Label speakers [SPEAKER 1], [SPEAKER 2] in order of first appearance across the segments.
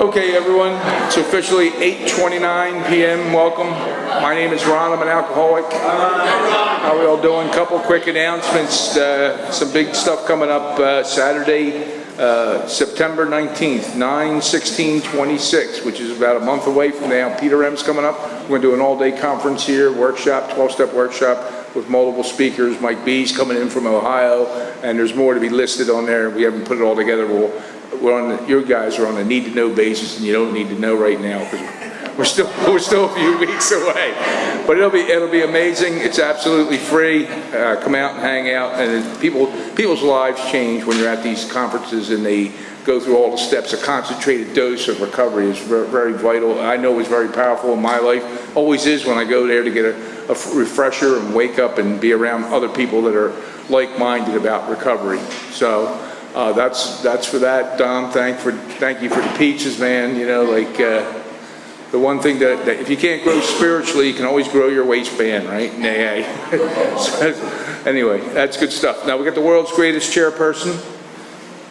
[SPEAKER 1] Okay, everyone, it's officially 8:29 p.m. Welcome. My name is Ron. I'm an alcoholic. How are we all doing? Couple quick announcements. Some big stuff coming up Saturday, September 19th, 9/16/26, which is about a month away from now. Peter M's coming up. We're going to do an all-day conference here, workshop, 12-step workshop with multiple speakers. Mike B's coming in from Ohio, and there's more to be listed on there. We haven't put it all together. You guys are on a need-to-know basis, and you don't need to know right now because we're still a few weeks away. But it'll be amazing. It's absolutely free. Come out and hang out, and people's lives change when you're at these conferences and they go through all the steps. A concentrated dose of recovery is very vital. I know it's very powerful in my life. Always is when I go there to get a refresher and wake up and be around other people that are like-minded about recovery. So. That's for that. Don, thank you for the pizzas, man. You know, like the one thing that if you can't grow spiritually, you can always grow your waistband, right? Nay. So, anyway, that's good stuff. Now we got the world's greatest chairperson.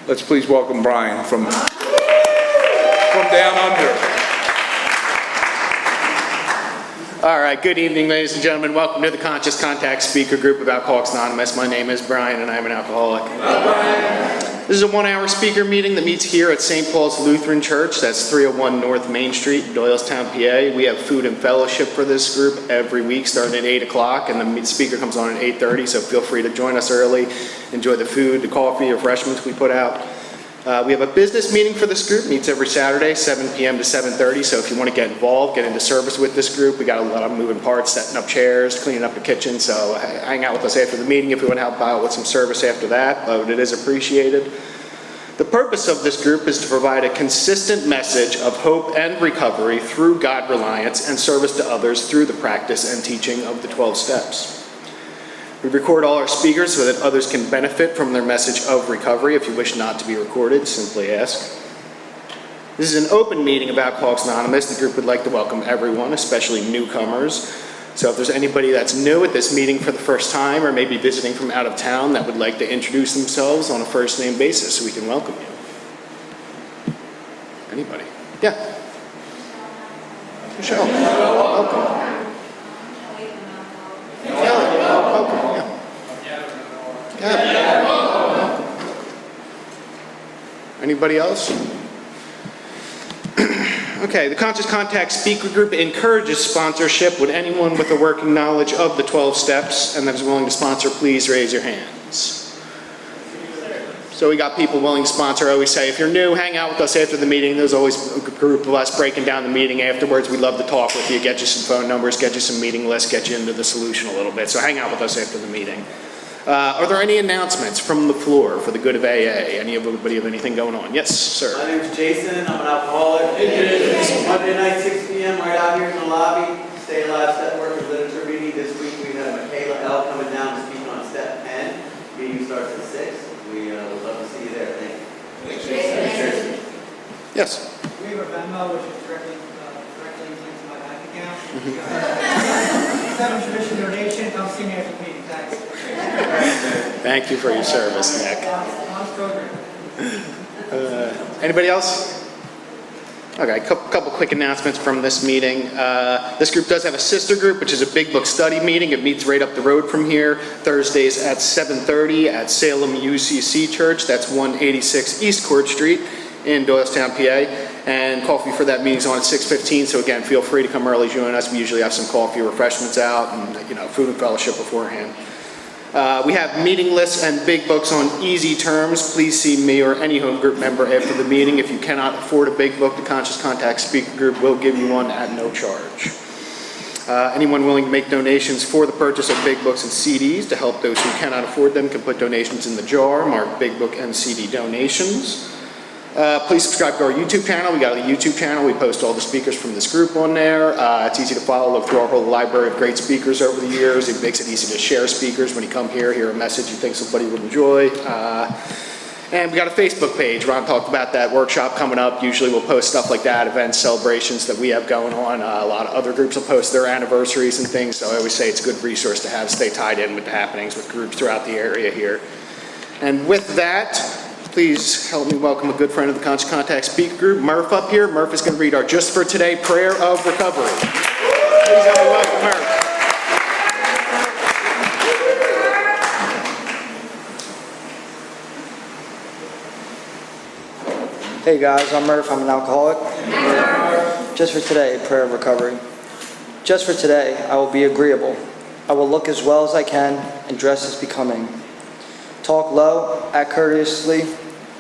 [SPEAKER 1] Let's please welcome Brian from down under.
[SPEAKER 2] All right, good evening, ladies and gentlemen. Welcome to the Conscious Contact Speaker Group of Alcoholics Anonymous. My name is Brian, and I'm an alcoholic. This is a one-hour speaker meeting that meets here at St. Paul's Lutheran Church. That's 301 North Main Street, Doylestown, PA. We have food and fellowship for this group every week, starting at 8 o'clock, and the speaker comes on at 8:30, so feel free to join us early. Enjoy the food, the coffee, refreshments we put out. We have a business meeting for this group, meets every Saturday, 7 p.m. to 7:30, so if you want to get involved, get into service with this group, we got a lot of moving parts, setting up chairs, cleaning up the kitchen, so hang out with us after the meeting if you want to help out with some service after that, but it is appreciated. The purpose of this group is to provide a consistent message of hope and recovery through God reliance and service to others through the practice and teaching of the 12 steps. We record all our speakers so that others can benefit from their message of recovery. If you wish not to be recorded, simply ask. This is an open meeting of Alcoholics Anonymous. The group would like to welcome everyone, especially newcomers. So if there's anybody that's new at this meeting for the first time or maybe visiting from out of town that would like to introduce themselves on a first name basis, so we can welcome you. Anybody? Yeah. Michelle. Welcome. Anybody else? Okay, the Conscious Contact Speaker Group encourages sponsorship. Would anyone with a working knowledge of the 12 steps and that is willing to sponsor, please raise your hands. So we got people willing to sponsor. I always say, if you're new, hang out with us after the meeting. There's always a group of us breaking down the meeting afterwards. We'd love to talk with you, get you some phone numbers, get you some meeting lists, get you into the solution a little bit. So hang out with us after the meeting. Are there any announcements from the floor for the good of AA? Anybody have anything going on? Yes, sir.
[SPEAKER 3] My name is Jason. I'm an alcoholic. Monday night, 6 p.m. right out here in the lobby. Stay Alive Step Work and Literature reading. This week we have Michaela L. coming down to speak on step 10. Meeting starts at 6. We would love to see you there. Thank you.
[SPEAKER 2] Yes.
[SPEAKER 4] We have a Venmo which is directly linked to my bank account. 7 tradition donation. Come see me after the meeting. Thanks.
[SPEAKER 2] Thank you for your service, Nick. Anybody else? Okay, a couple quick announcements from this meeting. This group does have a sister group, which is a big book study meeting. It meets right up the road from here, Thursdays at 7:30 at Salem UCC Church. That's 186 East Court Street in Doylestown, PA. And coffee for that meeting's on at 6:15. So again, feel free to come early, join us. We usually have some coffee, refreshments out, and food and fellowship beforehand. We have meeting lists and big books on easy terms. Please see me or any home group member after the meeting. If you cannot afford a big book, the Conscious Contact Speaker Group will give you one at no charge. Anyone willing to make donations for the purchase of big books and CDs to help those who cannot afford them can put donations in the jar marked big book and CD donations. Please subscribe to our YouTube channel. We got a YouTube channel. We post all the speakers from this group on there. It's easy to follow. Look through our whole library of great speakers over the years. It makes it easy to share speakers when you come here, hear a message you think somebody would enjoy. And we got a Facebook page. Ron talked about that workshop coming up. Usually we'll post stuff like that, events, celebrations that we have going on. A lot of other groups will post their anniversaries and things. So I always say it's a good resource to have, stay tied in with the happenings with groups throughout the area here. And with that, Please help me welcome a good friend of the Conscious Contact Speaker Group, Murph, up here. Murph is going to read our Just for Today Prayer of Recovery. Please help me welcome Murph.
[SPEAKER 5] Hey guys, I'm Murph. I'm an alcoholic. Just for today, prayer of recovery. Just for today, I will be agreeable. I will look as well as I can and dress as becoming. Talk low, act courteously,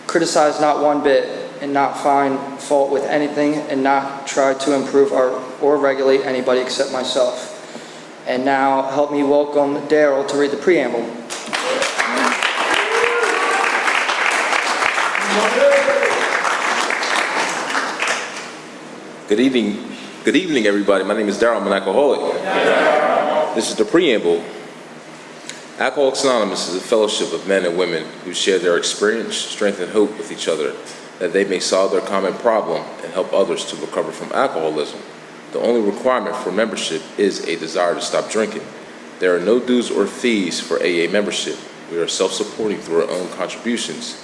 [SPEAKER 5] criticize not one bit, and not find fault with anything, and not try to improve or regulate anybody except myself. And now, help me welcome Daryl to read the preamble.
[SPEAKER 6] Good evening, everybody. My name is Daryl. I'm an alcoholic. This is the preamble. Alcoholics Anonymous is a fellowship of men and women who share their experience, strength, and hope with each other, that they may solve their common problem and help others to recover from alcoholism. The only requirement for membership is a desire to stop drinking. There are no dues or fees for AA membership. We are self-supporting through our own contributions.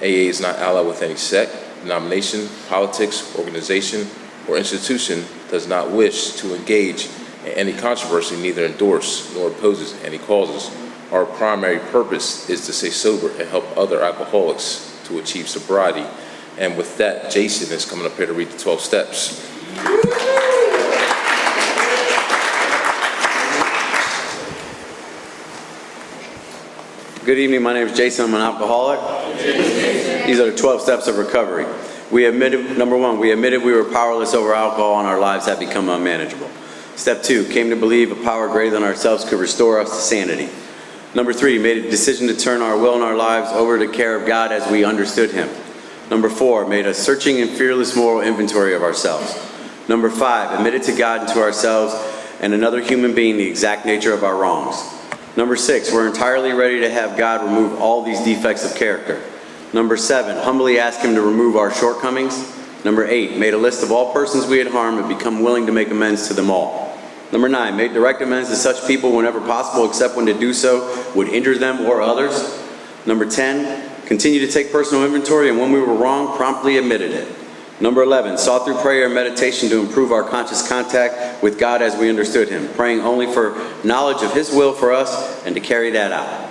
[SPEAKER 6] AA is not allied with any sect, denomination, politics, organization, or institution, does not wish to engage in any controversy, neither endorse nor opposes any causes. Our primary purpose is to stay sober and help other alcoholics to achieve sobriety. And with that, Jason is coming up here to read the 12 steps.
[SPEAKER 3] Good evening, my name is Jason, I'm an alcoholic. These are the 12 steps of recovery. We admitted, number one, we admitted we were powerless over alcohol and our lives had become unmanageable. Step 2, came to believe a power greater than ourselves could restore us to sanity. Number 3, made a decision to turn our will and our lives over to the care of God as we understood Him. Number 4, made a searching and fearless moral inventory of ourselves. Number 5, admitted to God and to ourselves and another human being the exact nature of our wrongs. Number 6, we're entirely ready to have God remove all these defects of character. Number 7, humbly ask Him to remove our shortcomings. Number 8, made a list of all persons we had harmed and become willing to make amends to them all. Number 9, made direct amends to such people whenever possible, except when to do so would injure them or others. Number 10, continue to take personal inventory, and when we were wrong, promptly admitted it. Number 11, sought through prayer and meditation to improve our conscious contact with God as we understood Him, praying only for knowledge of His will for us and to carry that out.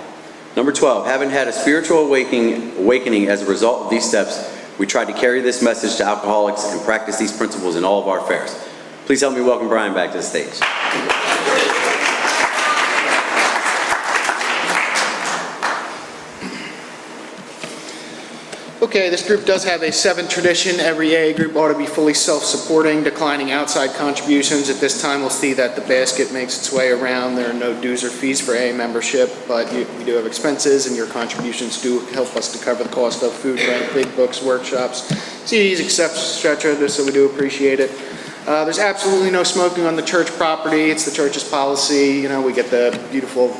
[SPEAKER 3] Number 12, having had a spiritual awakening as a result of these steps, we tried to carry this message to alcoholics and practice these principles in all of our affairs. Please help me welcome Brian back to the stage.
[SPEAKER 2] Okay, this group does have a 7 tradition. Every AA group ought to be fully self-supporting, declining outside contributions. At this time, we'll see that the basket makes its way around. There are no dues or fees for AA membership, but we do have expenses, and your contributions do help us to cover the cost of food, rent, big books, workshops, CDs, etc., so we do appreciate it. There's absolutely no smoking on the church property. It's the church's policy. You know, we get the beautiful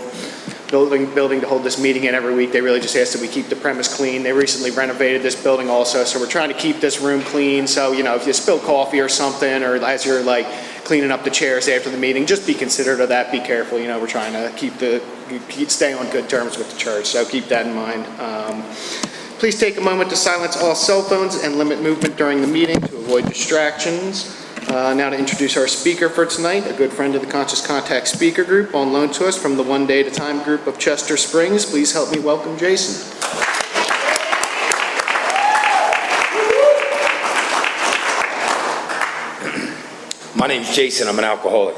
[SPEAKER 2] building to hold this meeting in every week. They really just ask that we keep the premise clean. They recently renovated this building also, so we're trying to keep this room clean. So, you know, if you spill coffee or something, or as you're like cleaning up the chairs after the meeting, just be considerate of that. Be careful. You know, we're trying to stay on good terms with the church, so keep that in mind. Please take a moment to silence all cell phones and limit movement during the meeting to avoid distractions. Now to introduce our speaker for tonight, a good friend of the Conscious Contact Speaker Group on loan to us from the One Day at a Time group of Chester Springs. Please help me welcome Jason.
[SPEAKER 7] My name's Jason. I'm an alcoholic.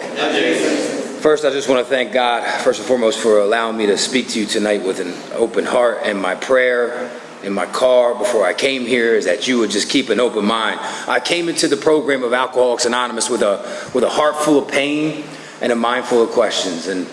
[SPEAKER 7] First, I just want to thank God, first and foremost, for allowing me to speak to you tonight with an open heart. And my prayer in my car before I came here is that you would just keep an open mind. I came into the program of Alcoholics Anonymous with a heart full of pain and a mind full of questions. And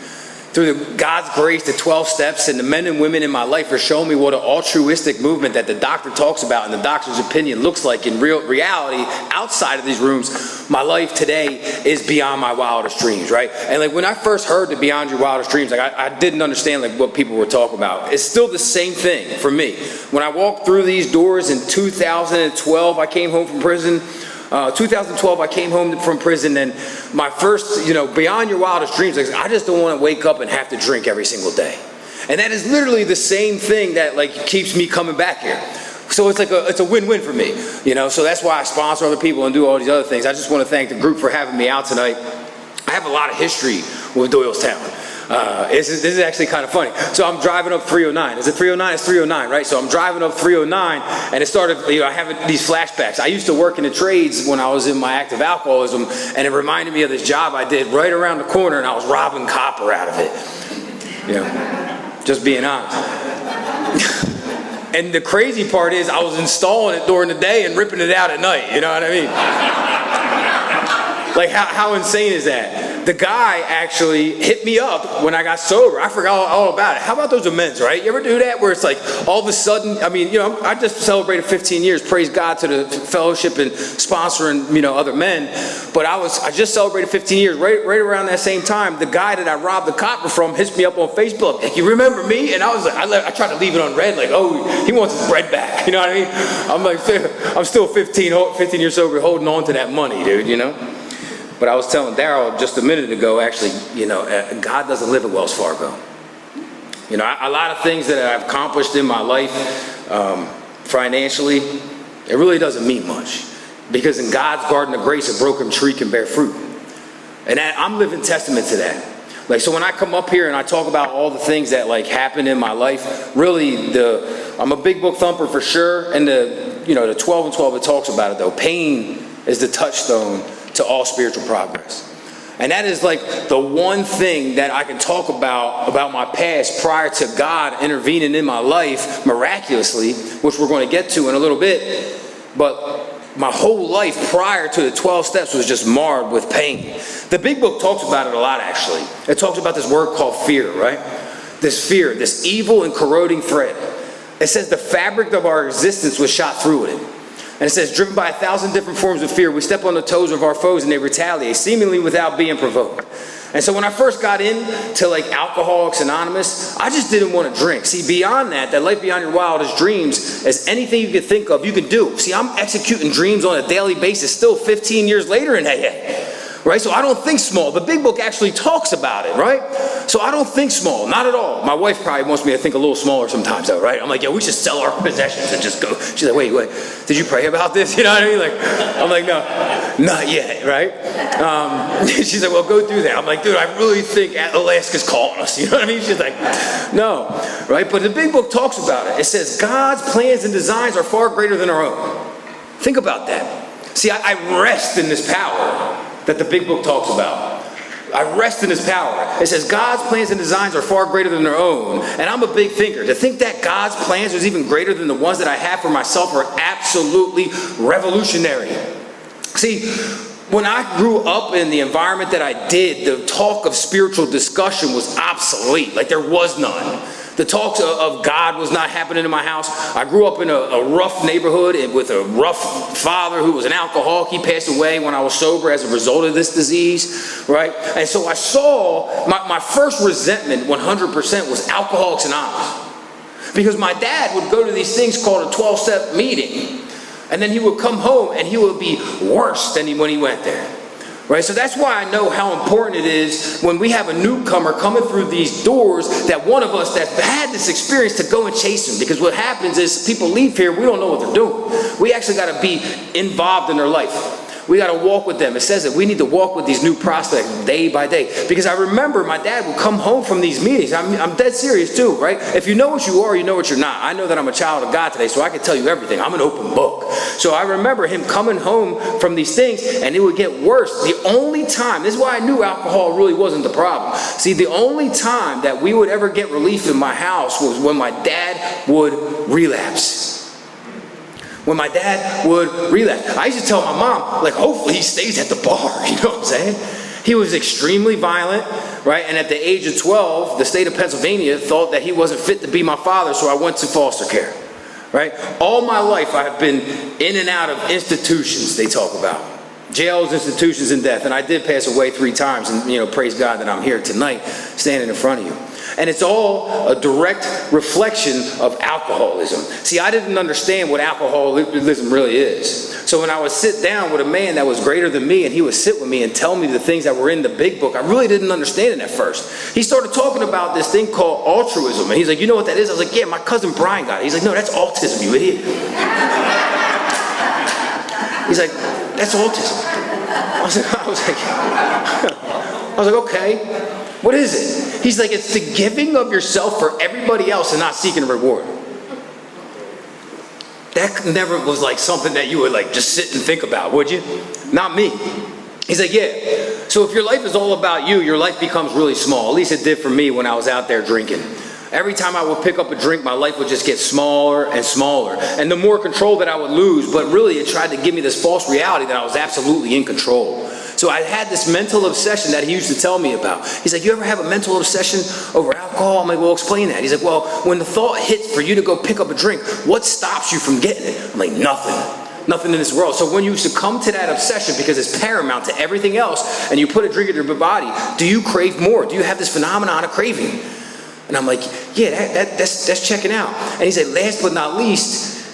[SPEAKER 7] through God's grace, the 12 steps and the men and women in my life are showing me what an altruistic movement that the doctor talks about and the doctor's opinion looks like in real reality outside of these rooms. My life today is beyond my wildest dreams, right? And like when I first heard the Beyond Your Wildest Dreams, like I didn't understand like what people were talking about. It's still the same thing for me. When I walked through these doors in 2012, I came home from prison. 2012, I came home from prison, and my first, Beyond Your Wildest Dreams, like, I just don't want to wake up and have to drink every single day. And that is literally the same thing that, like, keeps me coming back here. So it's a win-win for me, you know. So that's why I sponsor other people and do all these other things. I just want to thank the group for having me out tonight. I have a lot of history with Doylestown. This is actually kind of funny. So I'm driving up 309. Is it 309? It's 309, right? So I'm driving up 309, and it started, you know, I have these flashbacks. I used to work in the trades when I was in my active alcoholism, and it reminded me of this job I did right around the corner, and I was robbing copper out of it. You know, just being honest. And the crazy part is I was installing it during the day and ripping it out at night. You know what I mean? Like, how insane is that? The guy actually hit me up when I got sober. I forgot all about it. How about those amends, right? You ever do that where it's like all of a sudden, I mean, you know, I just celebrated 15 years. Praise God to the fellowship and sponsoring, you know, other men. But I just celebrated 15 years. Right around that same time, the guy that I robbed the copper from hits me up on Facebook. Like, you remember me? And I was like, I tried to leave it on red. Like, oh, he wants his bread back. You know what I mean? I'm like, I'm still 15 years sober, holding on to that money, dude, you know? But I was telling Daryl just a minute ago, actually, you know, God doesn't live at Wells Fargo. You know, a lot of things that I've accomplished in my life financially, it really doesn't mean much. Because in God's garden of grace, a broken tree can bear fruit. And I'm living testament to that. Like, so when I come up here and I talk about all the things that like happened in my life, really I'm a big book thumper for sure. And the 12 and 12, it talks about it though. Pain is the touchstone to all spiritual progress. And that is like the one thing that I can talk about my past prior to God intervening in my life miraculously, which we're going to get to in a little bit. But my whole life prior to the 12 steps was just marred with pain. The big book talks about it a lot, actually. It talks about this word called fear, right? This fear, this evil and corroding thread. It says the fabric of our existence was shot through with it. And it says, driven by 1,000 different forms of fear, we step on the toes of our foes and they retaliate, seemingly without being provoked. And so when I first got into like Alcoholics Anonymous, I just didn't want to drink. See, beyond that life beyond your wildest dreams is anything you can think of, you can do. See, I'm executing dreams on a daily basis, still 15 years later in AA. Right? So I don't think small. The big book actually talks about it, right? So I don't think small, not at all. My wife probably wants me to think a little smaller sometimes, though, right? I'm like, yeah, we should sell our possessions and just go. She's like, wait, did you pray about this? You know what I mean? Like, I'm like, no, not yet, right? She's like, well, go do that. I'm like, dude, I really think Alaska's calling us. You know what I mean? She's like, no, right? But the big book talks about it. It says God's plans and designs are far greater than our own. Think about that. See, I rest in this power that the big book talks about. I rest in his power. It says God's plans and designs are far greater than their own. And I'm a big thinker. To think that God's plans are even greater than the ones that I have for myself are absolutely revolutionary. See, when I grew up in the environment that I did, the talk of spiritual discussion was obsolete. Like there was none. The talk of God was not happening in my house. I grew up in a rough neighborhood with a rough father who was an alcoholic. He passed away when I was sober as a result of this disease, right? And so I saw my first resentment 100% was Alcoholics Anonymous. Because my dad would go to these things called a 12-step meeting. And then he would come home and he would be worse than when he went there. Right, so that's why I know how important it is when we have a newcomer coming through these doors that one of us that had this experience to go and chase them. Because what happens is people leave here, we don't know what they're doing. We actually got to be involved in their life. We got to walk with them. It says that we need to walk with these new prospects day by day. Because I remember my dad would come home from these meetings. I'm dead serious too, right? If you know what you are, you know what you're not. I know that I'm a child of God today, so I can tell you everything. I'm an open book. So I remember him coming home from these things, and it would get worse. The only time, this is why I knew alcohol really wasn't the problem. See, the only time that we would ever get relief in my house was when my dad would relapse. When my dad would relapse. I used to tell my mom, like, hopefully he stays at the bar, you know what I'm saying? He was extremely violent, right? And at the age of 12, the state of Pennsylvania thought that he wasn't fit to be my father, so I went to foster care, right? All my life I have been in and out of institutions they talk about. Jails, institutions, and death. And I did pass away 3 times, and, you know, praise God that I'm here tonight standing in front of you. And it's all a direct reflection of alcoholism. See, I didn't understand what alcoholism really is. So when I would sit down with a man that was greater than me, and he would sit with me and tell me the things that were in the big book, I really didn't understand it at first. He started talking about this thing called altruism, and he's like, you know what that is? I was like, yeah, my cousin Brian got it. He's like, no, that's autism, you idiot. He's like, that's autism. I was like, okay, what is it? He's like, it's the giving of yourself for everybody else and not seeking a reward. That never was like something that you would like just sit and think about, would you? Not me. He's like, yeah. So if your life is all about you, your life becomes really small. At least it did for me when I was out there drinking. Every time I would pick up a drink, my life would just get smaller and smaller. And the more control that I would lose, but really it tried to give me this false reality that I was absolutely in control. So I had this mental obsession that he used to tell me about. He's like, you ever have a mental obsession over alcohol? I'm like, well, explain that. He's like, well, when the thought hits for you to go pick up a drink, what stops you from getting it? I'm like, nothing. Nothing in this world. So when you succumb to that obsession because it's paramount to everything else, and you put a drink in your body, do you crave more? Do you have this phenomenon of craving? And I'm like, yeah, that's checking out. And he said, last but not least,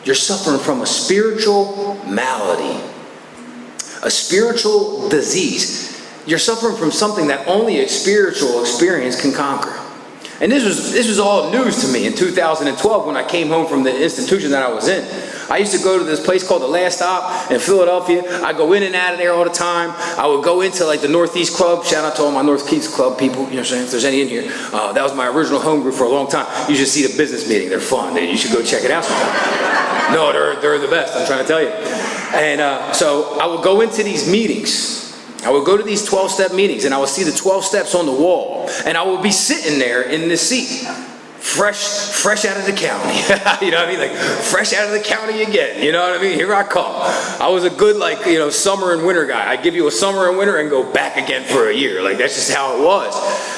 [SPEAKER 7] you're suffering from a spiritual malady, a spiritual disease. You're suffering from something that only a spiritual experience can conquer. And this was all news to me in 2012 when I came home from the institution that I was in. I used to go to this place called the Last Stop in Philadelphia. I go in and out of there all the time. I would go into like the Northeast Club. Shout out to all my Northeast Club people. You know what I'm saying? If there's any in here. That was my original home group for a long time. You should see the business meeting. They're fun. You should go check it out sometime. No, they're the best. I'm trying to tell you. And so I would go into these meetings. I would go to these 12-step meetings, and I would see the 12 steps on the wall, and I would be sitting there in this seat, fresh out of the county. You know what I mean? Like, fresh out of the county again. You know what I mean? Here I come. I was a good, like, summer and winter guy. I'd give you a summer and winter and go back again for a year. Like, that's just how it was.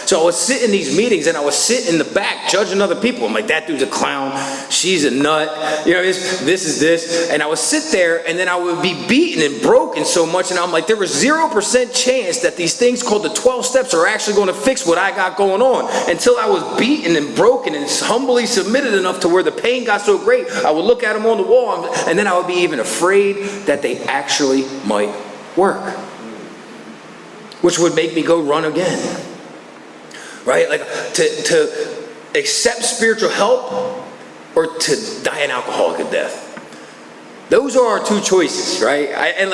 [SPEAKER 7] So I would sit in these meetings, and I would sit in the back judging other people. I'm like, that dude's a clown. She's a nut. You know, this is this. And I would sit there, and then I would be beaten and broken so much, and I'm like, there was 0% chance that these things called the 12 steps are actually going to fix what I got going on. Until I was beaten and broken and humbly submitted enough to where the pain got so great, I would look at them on the wall, and then I would be even afraid that they actually might work, which would make me go run again. Right? Like to accept spiritual help or to die an alcoholic death. Those are our two choices, right? I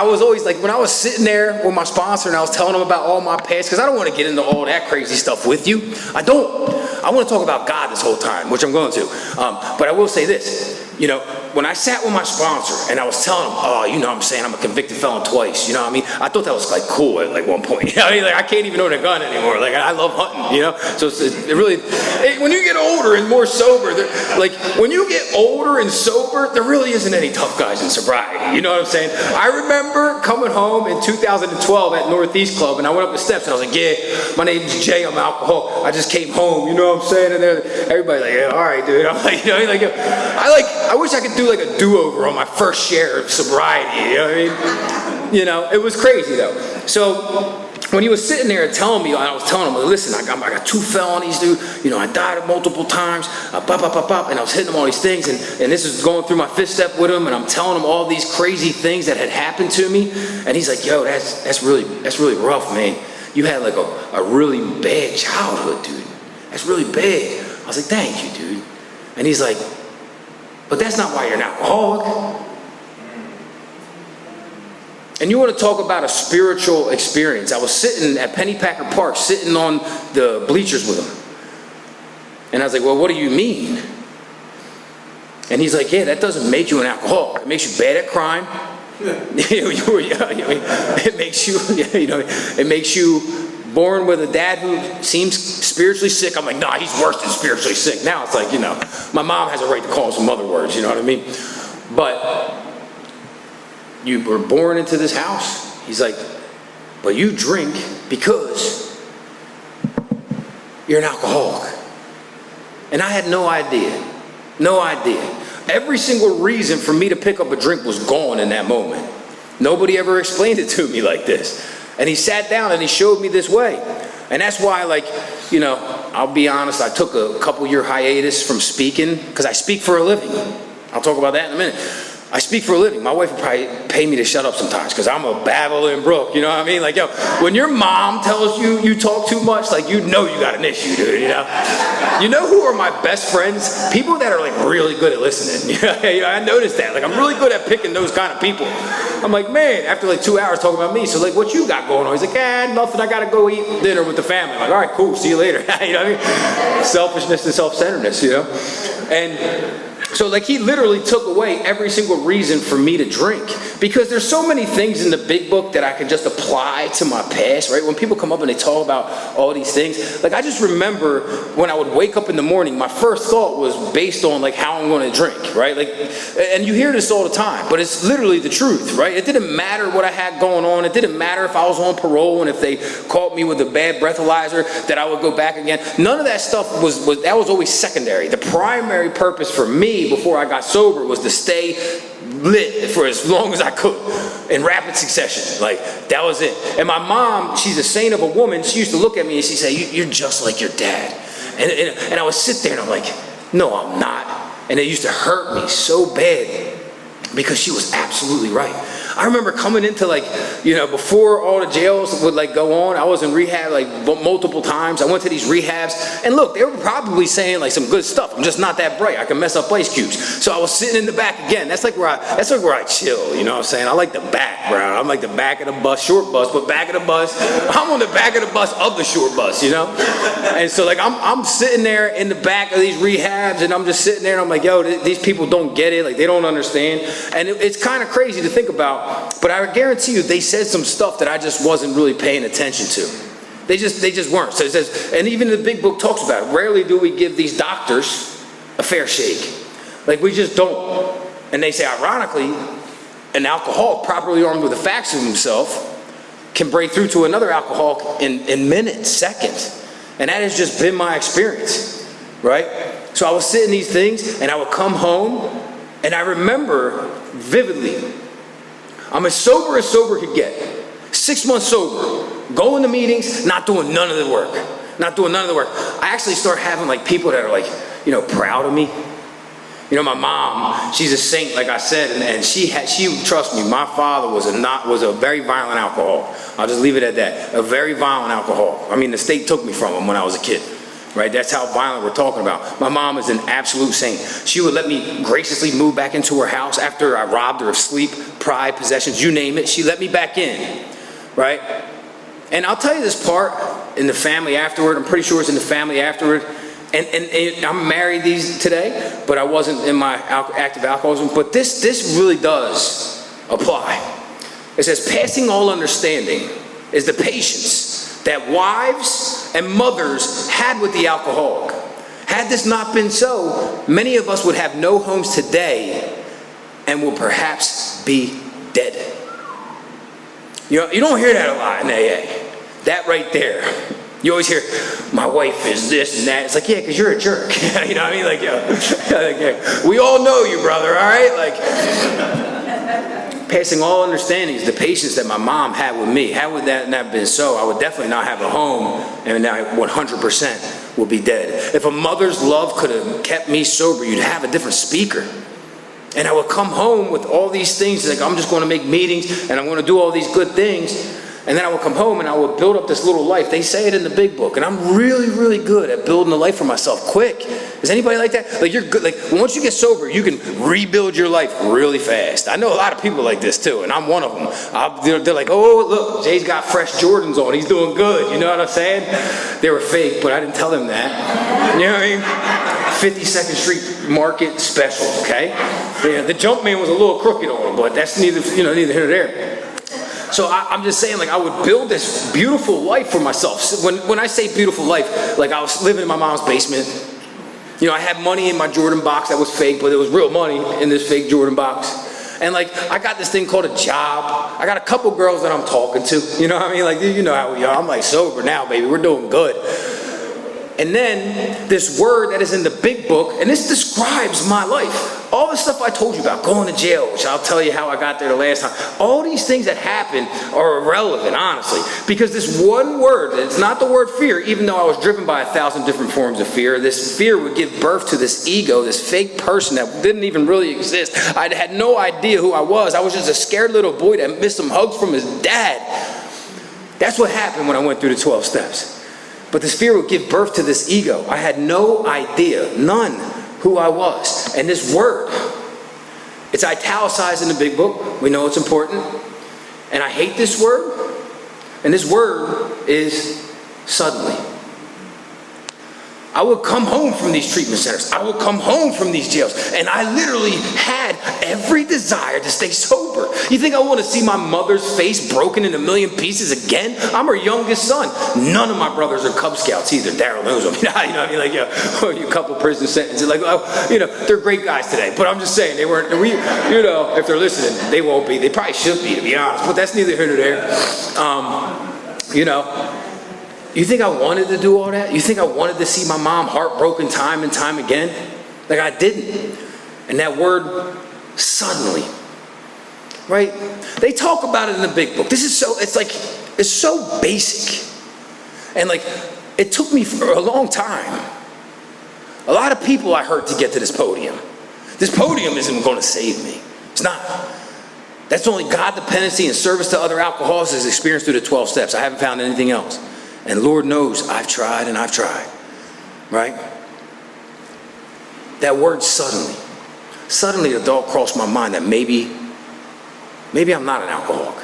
[SPEAKER 7] was always like, when I was sitting there with my sponsor and I was telling him about all my past, because I don't want to get into all that crazy stuff with you. I don't. I want to talk about God this whole time, which I'm going to. But I will say this. When I sat with my sponsor and I was telling him, I'm saying I'm a convicted felon twice, you know what I mean? I thought that was like cool at like one point. You know what I mean? Like, I can't even own a gun anymore. Like, I love hunting, So when you get older and more sober, when you get older and sober, there really isn't any tough guys in sobriety. You know what I'm saying? I remember coming home in 2012 at Northeast Club, and I went up the steps and I was like, yeah, my name's Jay, I'm alcoholic. I just came home, you know what I'm saying? And everybody's like, yeah, all right, dude. I'm like, I wish I could do like a do-over on my first share of sobriety, you know what I mean? It was crazy though. So when he was sitting there and telling me, I was telling him, listen, I got 2 felonies, dude. I died multiple times, and I was hitting him all these things, and this is going through my 5th step with him, and I'm telling him all these crazy things that had happened to me, and he's like, yo, that's really rough, man. You had like a really bad childhood, dude. That's really bad. I was like, thank you, dude. And he's like, but that's not why you're an alcoholic. And you want to talk about a spiritual experience. I was sitting at Pennypacker Park, sitting on the bleachers with him. And I was like, well, what do you mean? And he's like, yeah, that doesn't make you an alcoholic. It makes you bad at crime. It makes you born with a dad who seems spiritually sick. I'm like, nah, he's worse than spiritually sick. Now it's like, my mom has a right to call him some other words, you know what I mean? But you were born into this house. He's like, but you drink because you're an alcoholic. And I had no idea. Every single reason for me to pick up a drink was gone in that moment. Nobody ever explained it to me like this. And he sat down and he showed me this way. And that's why, you know, I'll be honest, I took a couple-year hiatus from speaking because I speak for a living. I'll talk about that in a minute. I speak for a living. My wife would probably pay me to shut up sometimes because I'm a babbling brook, you know what I mean? Like, yo, when your mom tells you you talk too much, like, you know you got an issue, dude, you know? You know who are my best friends? People that are, like, really good at listening. You know, I noticed that. Like, I'm really good at picking those kind of people. I'm like, man, after, like, 2 hours talking about me, so, like, what you got going on? He's like, nothing. I got to go eat dinner with the family. I'm like, all right, cool. See you later. You know what I mean? Selfishness and self-centeredness, you know? And so, like, he literally took away every single reason for me to drink, because there's so many things in the big book that I can just apply to my past, right? When people come up and they talk about all these things, like, I just remember when I would wake up in the morning, my first thought was based on, like, how I'm going to drink, right? Like, and you hear this all the time, but it's literally the truth, right? It didn't matter what I had going on. It didn't matter if I was on parole and if they caught me with a bad breathalyzer that I would go back again. None of that stuff was always secondary. The primary purpose for me before I got sober was to stay lit for as long as I could in rapid succession. Like, that was it. And my mom, she's a saint of a woman. She used to look at me and she'd say, you're just like your dad. And I would sit there and I'm like, no, I'm not. And it used to hurt me so bad because she was absolutely right. I remember coming into, like, you know, before all the jails would, like, go on, I was in rehab, like, multiple times. I went to these rehabs, and look, they were probably saying, like, some good stuff. I'm just not that bright. I can mess up ice cubes. So I was sitting in the back again. That's like where I chill, you know what I'm saying? I like the back, bro. I'm like the back of the bus, short bus, but back of the bus. I'm on the back of the bus of the short bus, you know? And so, like, I'm sitting there in the back of these rehabs, and I'm just sitting there, and I'm like, yo, these people don't get it. Like, they don't understand. And it's kind of crazy to think about. But I guarantee you, they said some stuff that I just wasn't really paying attention to. They just weren't. So it says, and even the big book talks about it. Rarely do we give these doctors a fair shake. Like, we just don't. And they say, ironically, an alcoholic properly armed with the facts of himself can break through to another alcoholic in minutes, seconds. And that has just been my experience, right? So I would sit in these things, and I would come home, and I remember vividly, I'm as sober could get. 6 months sober, going to meetings, not doing none of the work. I actually start having, like, people that are, like, you know, proud of me. You know, my mom, she's a saint, like I said, and she trust me, my father was a very violent alcoholic. I'll just leave it at that. A very violent alcoholic. I mean, the state took me from him when I was a kid. Right, that's how violent we're talking about. My mom is an absolute saint. She would let me graciously move back into her house after I robbed her of sleep, pride, possessions, you name it. She let me back in, right? And I'll tell you this part in the family afterward. I'm pretty sure it's in the family afterward. And I'm married today, but I wasn't in my active alcoholism. But this really does apply. It says, passing all understanding is the patience that wives and mothers had with the alcoholic. Had this not been so, many of us would have no homes today and will perhaps be dead. You know, you don't hear that a lot in AA. That right there. You always hear, my wife is this and that. It's like, yeah, because you're a jerk. You know what I mean? Like, yo, we all know you, brother, all right? Like, passing all understandings, the patience that my mom had with me. Had would that not been so, I would definitely not have a home, and I 100% would be dead. If a mother's love could have kept me sober, you'd have a different speaker. And I would come home with all these things, like, I'm just going to make meetings, and I'm going to do all these good things. And then I would come home and I would build up this little life. They say it in the big book, and I'm really, really good at building a life for myself quick. Is anybody like that? Like, you're good. Like, once you get sober, you can rebuild your life really fast. I know a lot of people like this too, and I'm one of them. They're like, oh, look, Jay's got fresh Jordans on. He's doing good. You know what I'm saying? They were fake, but I didn't tell them that. You know what I mean? 52nd Street Market special, okay? Yeah, the Jumpman was a little crooked on him, but that's neither here nor there. So I'm just saying, like, I would build this beautiful life for myself. So when I say beautiful life, like, I was living in my mom's basement. You know, I had money in my Jordan box that was fake, but it was real money in this fake Jordan box. And, like, I got this thing called a job. I got a couple girls that I'm talking to. You know what I mean? Like, you know how we are. I'm, like, sober now, baby. We're doing good. And then this word that is in the big book, and this describes my life. All the stuff I told you about, going to jail, which I'll tell you how I got there the last time. All these things that happened are irrelevant, honestly. Because this one word, it's not the word fear, even though I was driven by 1,000 different forms of fear. This fear would give birth to this ego, this fake person that didn't even really exist. I had no idea who I was. I was just a scared little boy that missed some hugs from his dad. That's what happened when I went through the 12 steps. But this fear would give birth to this ego. I had no idea, none, who I was. And this word, it's italicized in the big book. We know it's important. And I hate this word. And this word is suddenly. I would come home from these treatment centers. I would come home from these jails. And I literally had every desire to stay sober. You think I want to see my mother's face broken in a million pieces again? I'm her youngest son. None of my brothers are Cub Scouts either. Daryl knows them. You know what I mean? Like, a couple prison sentences. Like, they're great guys today. But I'm just saying, they weren't, if they're listening, they won't be. They probably should be, to be honest. But that's neither here nor there. You think I wanted to do all that? You think I wanted to see my mom heartbroken time and time again? Like, I didn't. And that word, suddenly, right? They talk about it in the big book. It's so basic. And it took me for a long time. A lot of people I hurt to get to this podium. This podium isn't going to save me. It's not. That's only God dependency and service to other alcoholics is experienced through the 12 steps. I haven't found anything else. And Lord knows I've tried and I've tried, right? That word suddenly. Suddenly the thought crossed my mind that maybe I'm not an alcoholic.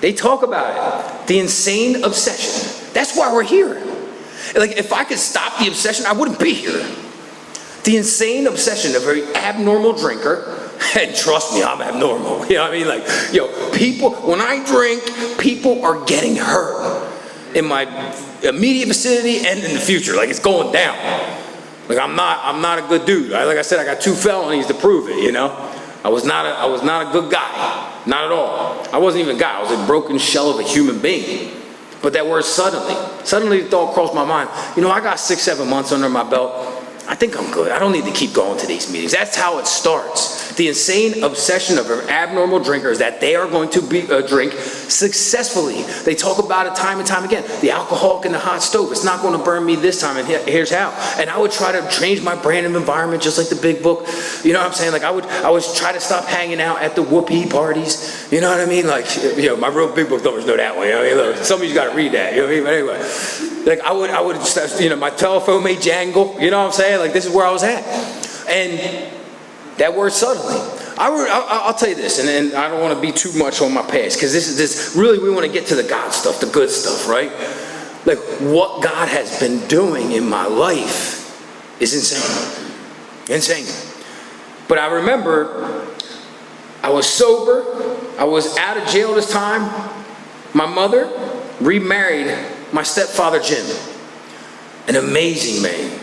[SPEAKER 7] They talk about it. The insane obsession. That's why we're here. If I could stop the obsession, I wouldn't be here. The insane obsession of a very abnormal drinker. And trust me, I'm abnormal. You know what I mean? People, when I drink, people are getting hurt in my immediate vicinity and in the future. It's going down. I'm not a good dude. Like I said, I got 2 felonies to prove it, I was not a good guy. Not at all. I wasn't even a guy. I was a broken shell of a human being. But that word suddenly the thought crossed my mind. I got 6-7 months under my belt. I think I'm good. I don't need to keep going to these meetings. That's how it starts. The insane obsession of an abnormal drinker is that they are going to drink successfully. They talk about it time and time again. The alcoholic in the hot stove. It's not going to burn me this time, and here's how. And I would try to change my brand of environment just like the big book. You know what I'm saying? I would try to stop hanging out at the whoopee parties. You know what I mean? My real big book numbers know that one. Look, some of you got to read that. You know what I mean? But anyway, I would start, my telephone may jangle. You know what I'm saying? This is where I was at. And that word suddenly. I'll tell you this, and I don't want to be too much on my past, because this really, we want to get to the God stuff, the good stuff, right? What God has been doing in my life is insane. Insane. But I remember I was sober. I was out of jail this time. My mother remarried my stepfather, Jim. An amazing man.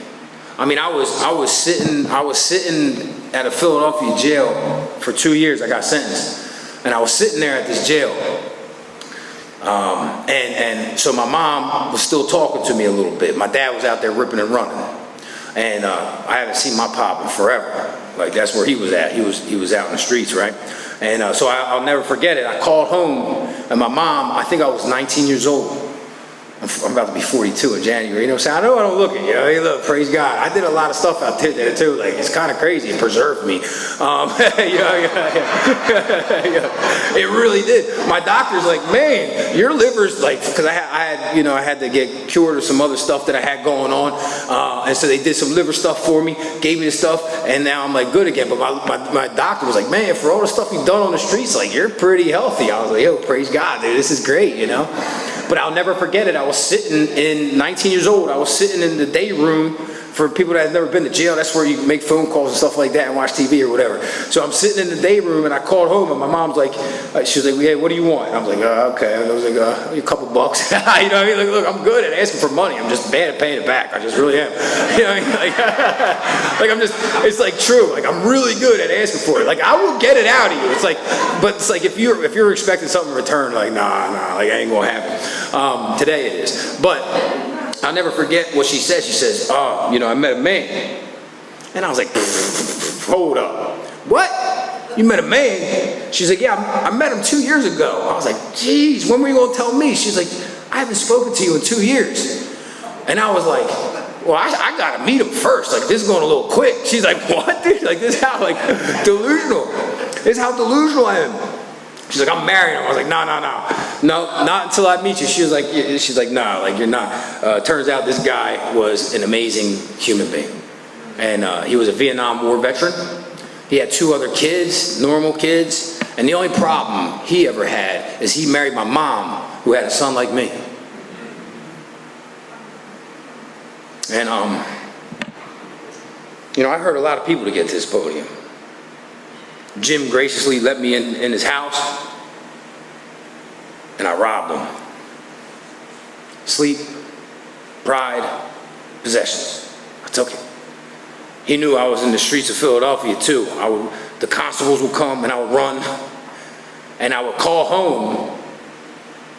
[SPEAKER 7] I was sitting at a Philadelphia jail for 2 years. I got sentenced, and I was sitting there at this jail, and so my mom was still talking to me a little bit. My dad was out there ripping and running, and I haven't seen my pop in forever. That's where he was at. He was out in the streets, right? And so I'll never forget it. I called home, and my mom. I think I was 19 years old. I'm about to be 42 in January, so I know I don't look it, Hey, look, praise God. I did a lot of stuff out there too, it's kind of crazy. It preserved me. It really did. My doctor's man, your liver's because I had to get cured of some other stuff that I had going on, and so they did some liver stuff for me, gave me the stuff, and now I'm good again. But my doctor was man, for all the stuff you've done on the streets, you're pretty healthy. I was yo, praise God, dude, this is great, But I'll never forget it. I was sitting 19 years old, I was sitting in the day room. For people that have never been to jail, that's where you make phone calls and stuff like that and watch TV or whatever. So I'm sitting in the day room, and I called home, and my mom's she was hey, what do you want? And I was okay. And I was a couple bucks. You know what I mean? Look, I'm good at asking for money. I'm just bad at paying it back. I just really am. You know what I mean? I'm just, it's true. I'm really good at asking for it. I will get it out of you. But if you're expecting something in return, nah, I ain't gonna happen. Today it is. But I'll never forget what she said. She says, oh, I met a man. And I was like, hold up. What? You met a man? She's like, yeah, I met him 2 years ago. I was like, geez, when were you going to tell me? She's like, I haven't spoken to you in 2 years. And I was like, well, I got to meet him first. Like, this is going a little quick. She's like, what, dude? Like, this is how, delusional. This is how delusional I am. She's like, I'm marrying him. I was like, no, not until I meet you. She's like, no, like, you're not. Turns out this guy was an amazing human being. And he was a Vietnam War veteran. He had 2 other kids, normal kids. And the only problem he ever had is he married my mom, who had a son like me. And, I heard a lot of people to get to this podium. Jim graciously let me in his house, and I robbed him. Sleep, pride, possessions. I took it. He knew I was in the streets of Philadelphia too. The constables would come and I would run, and I would call home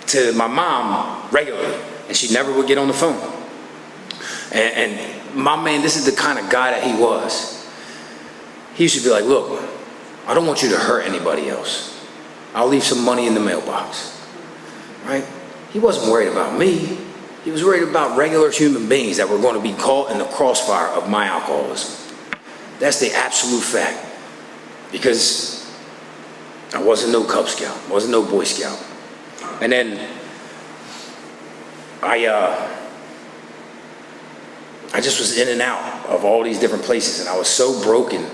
[SPEAKER 7] to my mom regularly, and she never would get on the phone. And my man, this is the kind of guy that he was. He used to be like, look, I don't want you to hurt anybody else. I'll leave some money in the mailbox, right? He wasn't worried about me. He was worried about regular human beings that were going to be caught in the crossfire of my alcoholism. That's the absolute fact. Because I wasn't no Cub Scout, wasn't no Boy Scout. And then I just was in and out of all these different places, and I was so broken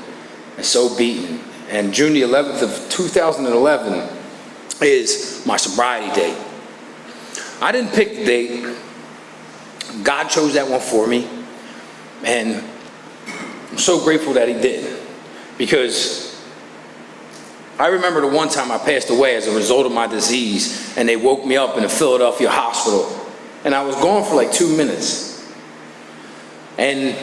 [SPEAKER 7] and so beaten. And June the 11th of 2011 is my sobriety date. I didn't pick the date. God chose that one for me, and I'm so grateful that he did, because I remember the one time I passed away as a result of my disease, and they woke me up in a Philadelphia hospital, and I was gone for like 2 minutes. And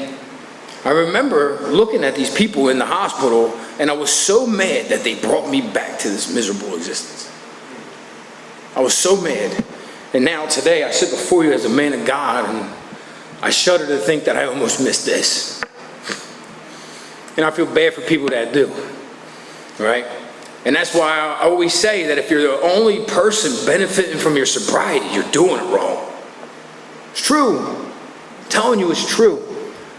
[SPEAKER 7] I remember looking at these people in the hospital, and I was so mad that they brought me back to this miserable existence. I was so mad. And now today I sit before you as a man of God, and I shudder to think that I almost missed this. And I feel bad for people that do, right? And that's why I always say that if you're the only person benefiting from your sobriety, you're doing it wrong. It's true. I'm telling you, it's true.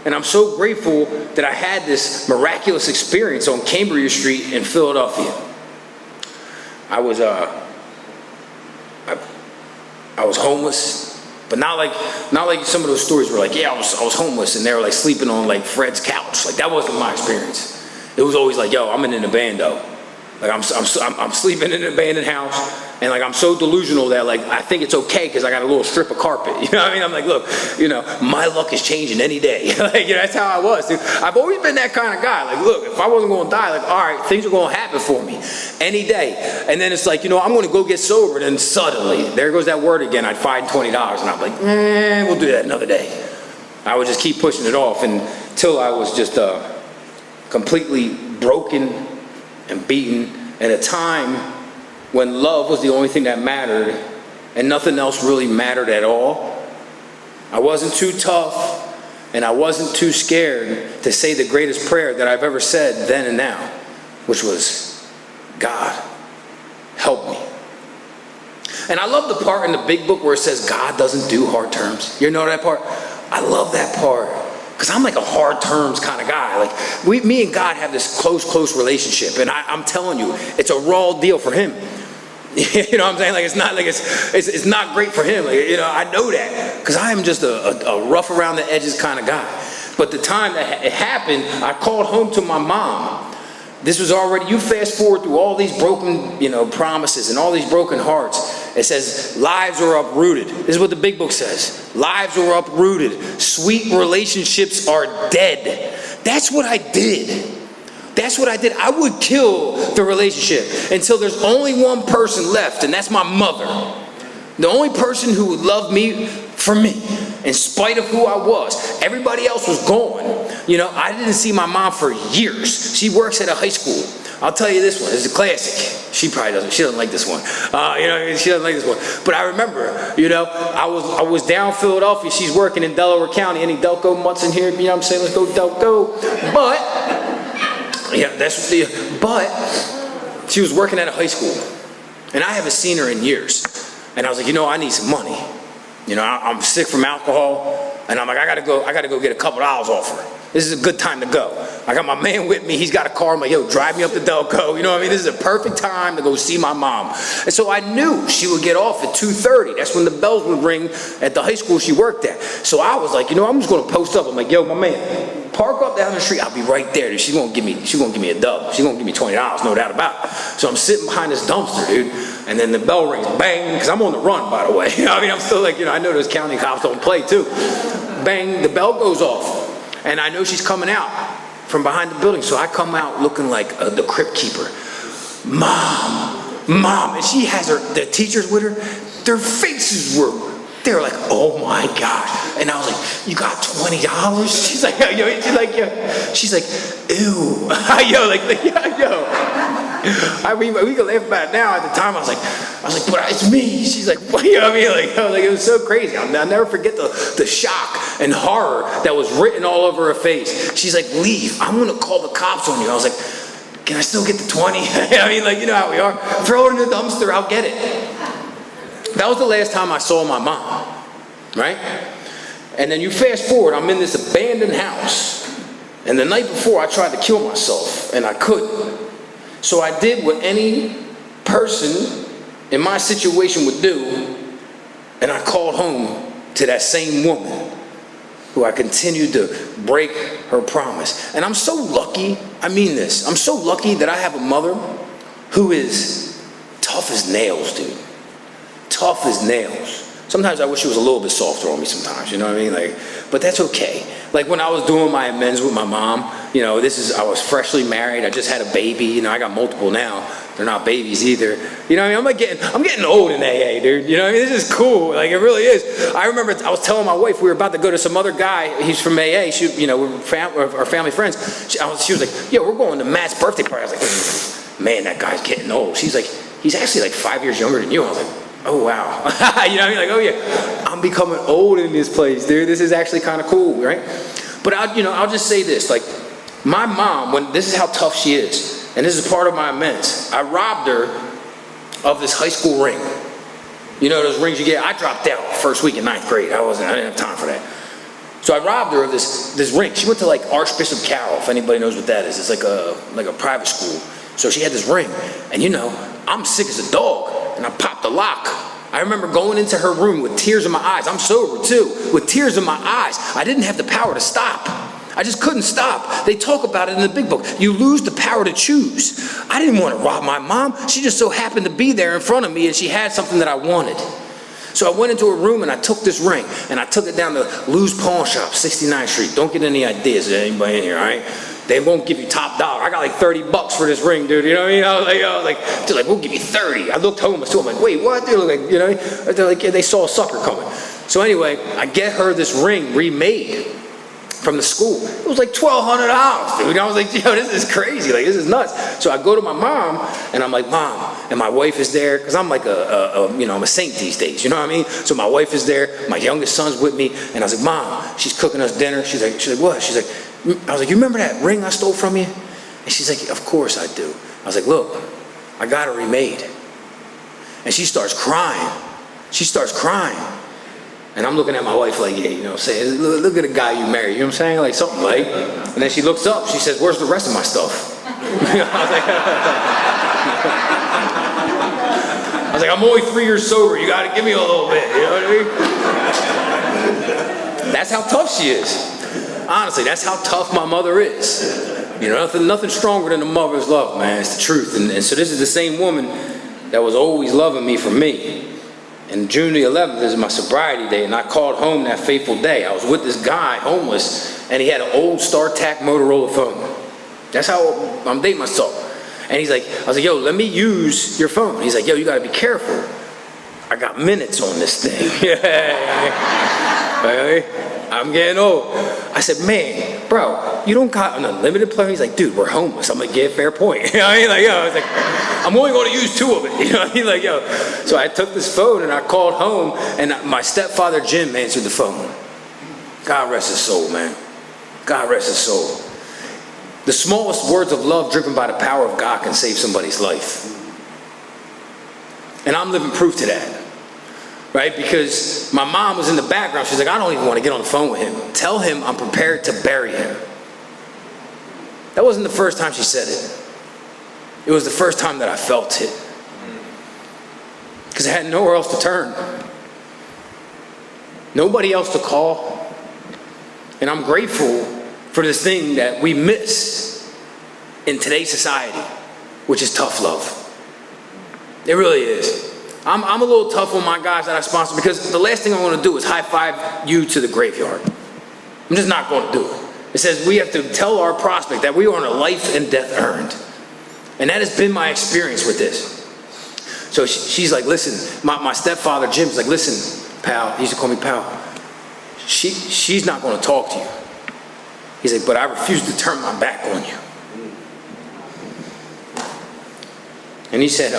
[SPEAKER 7] And I'm so grateful that I had this miraculous experience on Cambria Street in Philadelphia. I was homeless, but not like some of those stories were like, yeah, I was homeless and they were like sleeping on like Fred's couch. Like, that wasn't my experience. It was always like, yo, I'm in an abandon. Like, I'm sleeping in an abandoned house, and like I'm so delusional that like I think it's okay because I got a little strip of carpet. You know what I mean? I'm like, look, my luck is changing any day. Like, that's how I was, dude. I've always been that kind of guy. Like, look, if I wasn't going to die, like, all right, things are going to happen for me any day. And then it's like, I'm going to go get sober, and then suddenly there goes that word again. I'd find $20, and I'm like, we'll do that another day. I would just keep pushing it off until I was just completely broken and beaten at a time when love was the only thing that mattered and nothing else really mattered at all. I wasn't too tough and I wasn't too scared to say the greatest prayer that I've ever said then and now, which was, God, help me. And I love the part in the big book where it says God doesn't do hard terms. You know that part? I love that part. Because I'm like a hard terms kind of guy. Like, me and God have this close relationship, and I'm telling you, it's a raw deal for him. You know what I'm saying? Like, it's not like it's not great for him. Like, I know that because I am just a rough around the edges kind of guy. But the time that it happened, I called home to my mom. This was already, you fast forward through all these broken, promises and all these broken hearts. It says, lives are uprooted. This is what the big book says. Lives are uprooted. Sweet relationships are dead. That's what I did. That's what I did. I would kill the relationship until there's only one person left, and that's my mother. The only person who would love me for me, in spite of who I was. Everybody else was gone. I didn't see my mom for years. She works at a high school. I'll tell you this one. It's a classic. She probably doesn't. She doesn't like this one. You know what I mean? She doesn't like this one. But I remember, you know, I was down Philadelphia. She's working in Delaware County. Any Delco mutts in here? You know what I'm saying? Let's go Delco. But, yeah, but she was working at a high school. And I haven't seen her in years. And I was like, you know, I need some money. You know, I'm sick from alcohol. And I'm like, I gotta go get a couple dollars off her. This is a good time to go. I got my man with me. He's got a car. I'm like, yo, drive me up to Delco. You know what I mean? This is a perfect time to go see my mom. And so I knew she would get off at 2:30. That's when the bells would ring at the high school she worked at. So I was like, you know, I'm just going to post up. I'm like, yo, my man, park up down the street. I'll be right there. She's going to give me a dub. She's going to give me $20, no doubt about it. So I'm sitting behind this dumpster, dude. And then the bell rings, bang, because I'm on the run, by the way. You know, I mean, I'm still like, you know, I know those county cops don't play too. Bang, the bell goes off. And I know she's coming out from behind the building. So I come out looking like the crypt keeper. Mom. And she has the teachers with her. Their faces they were like, oh my gosh. And I was like, you got $20? She's like, she's like, ew. Yo. I mean, we can laugh about it now. At the time, I was like, but it's me. She's like, what? You know what I mean? Like, it was so crazy. I'll never forget the shock and horror that was written all over her face. She's like, leave. I'm gonna call the cops on you. I was like, can I still get the 20? I mean, like, you know how we are. Throw it in the dumpster. I'll get it. That was the last time I saw my mom, right? And then you fast forward. I'm in this abandoned house, and the night before, I tried to kill myself, and I couldn't. So I did what any person in my situation would do, and I called home to that same woman who I continued to break her promise. And I'm so lucky, I mean this, I'm so lucky that I have a mother who is tough as nails, dude. Tough as nails. Sometimes I wish she was a little bit softer on me sometimes, you know what I mean? Like, but that's okay. Like when I was doing my amends with my mom, you know, I was freshly married. I just had a baby. You know, I got multiple now. They're not babies either. You know what I mean? I'm getting old in AA, dude. You know what I mean? This is cool. Like, it really is. I remember I was telling my wife we were about to go to some other guy. He's from AA. You know, we're our family friends. She was like, yo, we're going to Matt's birthday party. I was like, man, that guy's getting old. She's like, he's actually like 5 years younger than you. I was like, oh, wow. You know what I mean? Like, oh, yeah, I'm becoming old in this place, dude. This is actually kind of cool, right? But, I'll just say this. Like, my mom, this is how tough she is, and this is part of my amends. I robbed her of this high school ring. You know those rings you get? I dropped out first week in 9th grade. I didn't have time for that. So I robbed her of this ring. She went to, like, Archbishop Carroll, if anybody knows what that is. It's like a private school. So she had this ring, and, you know, I'm sick as a dog. And I popped the lock. I remember going into her room with tears in my eyes. I'm sober too, with tears in my eyes. I didn't have the power to stop. I just couldn't stop. They talk about it in the big book. You lose the power to choose. I didn't want to rob my mom. She just so happened to be there in front of me, and she had something that I wanted. So I went into her room and I took this ring and I took it down to Lou's Pawn Shop, 69th Street. Don't get any ideas of anybody in here, all right? They won't give you top dollar. I got like $30 for this ring, dude. You know what I mean? I was like, they're like, we'll give you 30. I looked homeless too. I'm like, wait, what? They're like, you know, they're like, yeah, they saw a sucker coming. So anyway, I get her this ring remade from the school. It was like $1,200, dude. I was like, yo, this is crazy. Like, this is nuts. So I go to my mom and I'm like, Mom, and my wife is there because I'm like I'm a saint these days. You know what I mean? So my wife is there. My youngest son's with me, and I was like, Mom, she's cooking us dinner. She's like, what? She's like, I was like, you remember that ring I stole from you? And she's like, of course I do. I was like, look, I got it remade. And she starts crying. And I'm looking at my wife like, yeah, you know what I'm saying? Look at the guy you married, you know what I'm saying? Like something like. And then she looks up, she says, where's the rest of my stuff? I was like, I'm only 3 years sober, you gotta give me a little bit, you know what I mean? That's how tough she is. Honestly, that's how tough my mother is. You know, nothing stronger than a mother's love, man. It's the truth. And so this is the same woman that was always loving me for me. And June the 11th is my sobriety day, and I called home that fateful day. I was with this guy, homeless, and he had an old StarTAC Motorola phone. That's how I'm dating myself. And I was like, yo, let me use your phone. He's like, yo, you gotta be careful. I got minutes on this thing. Yeah. I'm getting old. I said, man, bro, you don't got an unlimited plan? He's like, dude, we're homeless. I'm like, yeah, fair point. You know what I mean? Like, yo, I was like, I'm only going to use 2 of it. You know what I mean? Like, yo. So I took this phone and I called home, and my stepfather, Jim, answered the phone. God rest his soul, man. God rest his soul. The smallest words of love driven by the power of God can save somebody's life. And I'm living proof to that, right? Because my mom was in the background. She's like, I don't even want to get on the phone with him. Tell him I'm prepared to bury him. That wasn't the first time she said it. It was the first time that I felt it. Because I had nowhere else to turn. Nobody else to call. And I'm grateful for this thing that we miss in today's society, which is tough love. It really is. I'm a little tough on my guys that I sponsor, because the last thing I want to do is high five you to the graveyard. I'm just not going to do it. It says we have to tell our prospect that we are on a life and death earned. And that has been my experience with this. So she's like, listen, my stepfather, Jim's like, listen, pal, he used to call me pal. She's not going to talk to you. He's like, but I refuse to turn my back on you. And he said,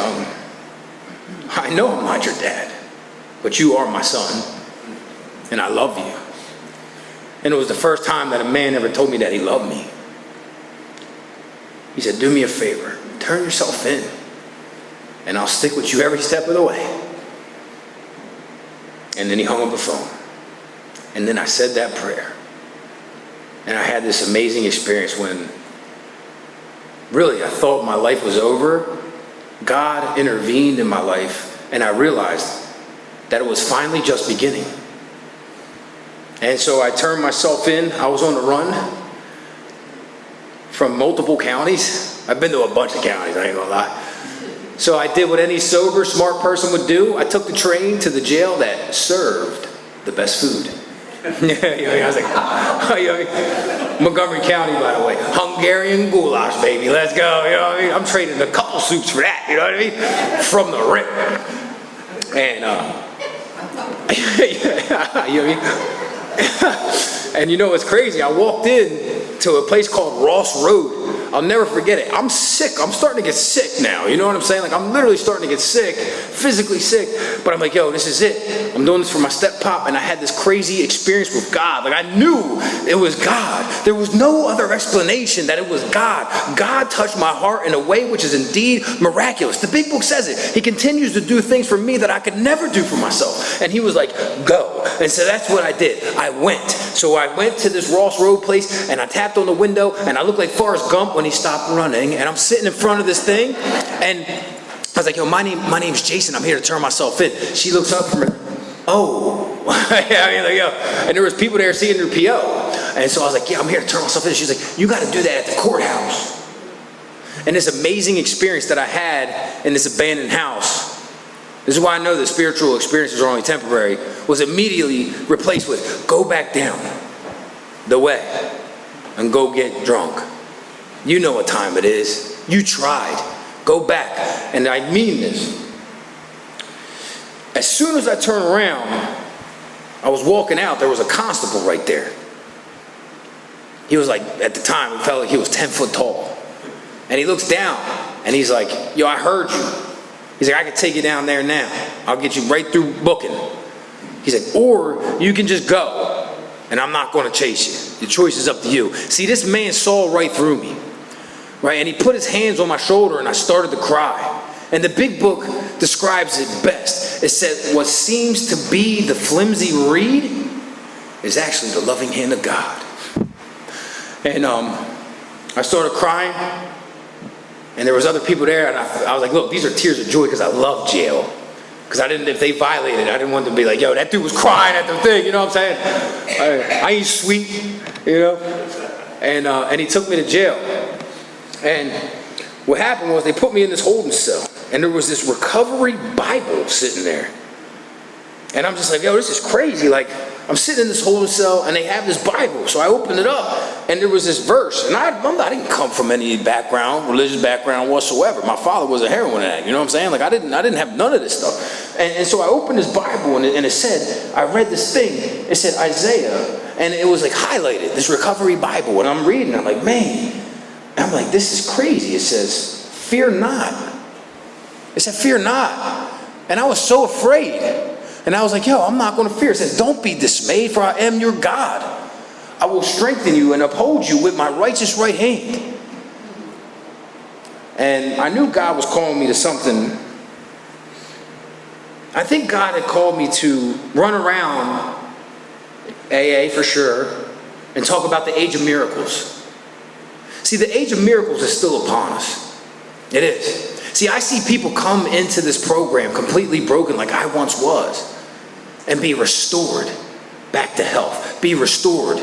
[SPEAKER 7] I know I'm not your dad, but you are my son, and I love you. And it was the first time that a man ever told me that he loved me. He said, do me a favor, turn yourself in, and I'll stick with you every step of the way. And then he hung up the phone. And then I said that prayer. And I had this amazing experience when really I thought my life was over. God intervened in my life, and I realized that it was finally just beginning. And so I turned myself in. I was on the run from multiple counties. I've been to a bunch of counties, I ain't gonna lie. So I did what any sober, smart person would do. I took the train to the jail that served the best food. I was like, Montgomery County, by the way, Hungarian goulash, baby, let's go. You know what I mean? I'm trading a couple soups for that, you know what I mean? From the rip. And, you know what I mean? And you know what's crazy? I walked in to a place called Ross Road. I'll never forget it. I'm sick. I'm starting to get sick now. You know what I'm saying? Like, I'm literally starting to get sick, physically sick. But I'm like, yo, this is it. I'm doing this for my step-pop, and I had this crazy experience with God. Like, I knew it was God. There was no other explanation that it was God. God touched my heart in a way which is indeed miraculous. The big book says it. He continues to do things for me that I could never do for myself. And he was like, go. And so that's what I did. I went. So I went to this Ross Road place, and I tapped on the window, and I looked like Forrest Gump when he stopped running, and I'm sitting in front of this thing, and I was like, yo, my name's Jason, I'm here to turn myself in. She looks up from her, oh. I mean, like, yo. And there was people there seeing their PO, and so I was like, yeah, I'm here to turn myself in. She's like, you got to do that at the courthouse. And this amazing experience that I had in this abandoned house, this is why I know that spiritual experiences are only temporary, was immediately replaced with, go back down the way and go get drunk. You know what time it is. You tried. Go back. And I mean this. As soon as I turned around, I was walking out, there was a constable right there. He was like, at the time, it felt like he was 10 foot tall. And he looks down, and he's like, yo, I heard you. He's like, I can take you down there now. I'll get you right through booking. He's like, or you can just go, and I'm not going to chase you. The choice is up to you. See, this man saw right through me. Right, and he put his hands on my shoulder, and I started to cry. And the big book describes it best. It said, what seems to be the flimsy reed is actually the loving hand of God. And I started crying, and there was other people there, and I was like, look, these are tears of joy because I love jail. Because if they violated, I didn't want them to be like, yo, that dude was crying at the thing, you know what I'm saying? I ain't sweet, you know? And he took me to jail. And what happened was they put me in this holding cell, and there was this recovery Bible sitting there. And I'm just like, yo, this is crazy. Like, I'm sitting in this holding cell, and they have this Bible. So I opened it up, and there was this verse. And I didn't come from any background, religious background whatsoever. My father was a heroin addict, you know what I'm saying? Like, I didn't have none of this stuff. And so I opened this Bible, and it said, I read this thing. It said Isaiah, and it was like highlighted, this recovery Bible. And I'm reading, I'm like, man. And I'm like, this is crazy. It says, fear not. It said, fear not. And I was so afraid. And I was like, yo, I'm not going to fear. It says, don't be dismayed, for I am your God. I will strengthen you and uphold you with my righteous right hand. And I knew God was calling me to something. I think God had called me to run around AA for sure and talk about the age of miracles. See, the age of miracles is still upon us. It is. See, I see people come into this program completely broken like I once was and be restored back to health, be restored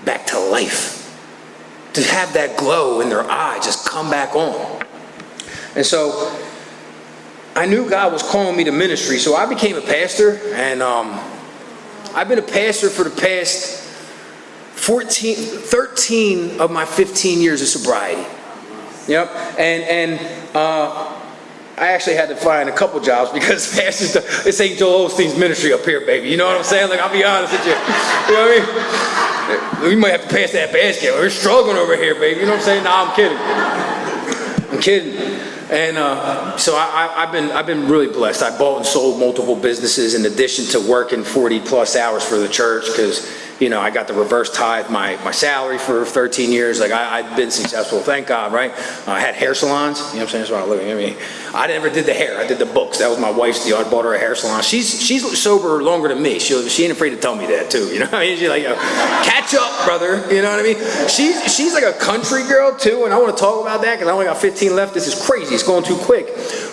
[SPEAKER 7] back to life, to have that glow in their eye just come back on. And so I knew God was calling me to ministry, so I became a pastor, and I've been a pastor for the past 13 of my 15 years of sobriety. Yep, and I actually had to find a couple jobs because pastors, this ain't Joel Osteen's ministry up here, baby. You know what I'm saying? Like, I'll be honest with you. You know what I mean? We might have to pass that basket. We're struggling over here, baby. You know what I'm saying? Nah, I'm kidding. I'm kidding. And so I've been really blessed. I bought and sold multiple businesses in addition to working 40 plus hours for the church because, you know, I got to reverse tithe my salary for 13 years. Like, I've been successful, thank God, right? I had hair salons, you know what I'm saying? That's why I live. I mean, I never did the hair. I did the books. That was my wife's deal. I bought her a hair salon. She's sober longer than me. She ain't afraid to tell me that too. You know what I mean? She's like, yo, catch up, brother. You know what I mean? She's like a country girl too, and I want to talk about that because I only got 15 left. This is crazy. It's going too quick.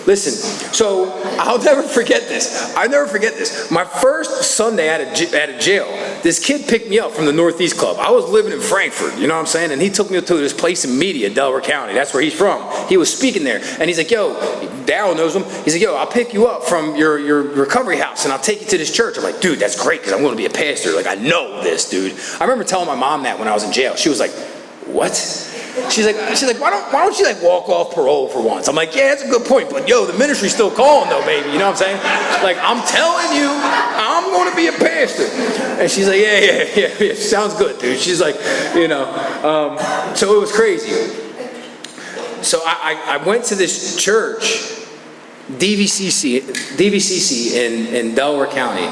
[SPEAKER 7] Listen, so I'll never forget this. I'll never forget this. My first Sunday out of jail, this kid picked me up from the Northeast Club. I was living in Frankfurt, you know what I'm saying? And he took me to this place in Media, Delaware County. That's where he's from. He was speaking there. And he's like, yo, Daryl knows him. He's like, yo, I'll pick you up from your recovery house and I'll take you to this church. I'm like, dude, that's great because I'm going to be a pastor. Like, I know this, dude. I remember telling my mom that when I was in jail. She was like, what? She's like, why don't you like walk off parole for once? I'm like, yeah, that's a good point, but yo, the ministry's still calling though, baby. You know what I'm saying? Like, I'm telling you, I'm going to be a pastor. And she's like, yeah, sounds good, dude. She's like, you know, so it was crazy. So I went to this church, DVCC in Delaware County.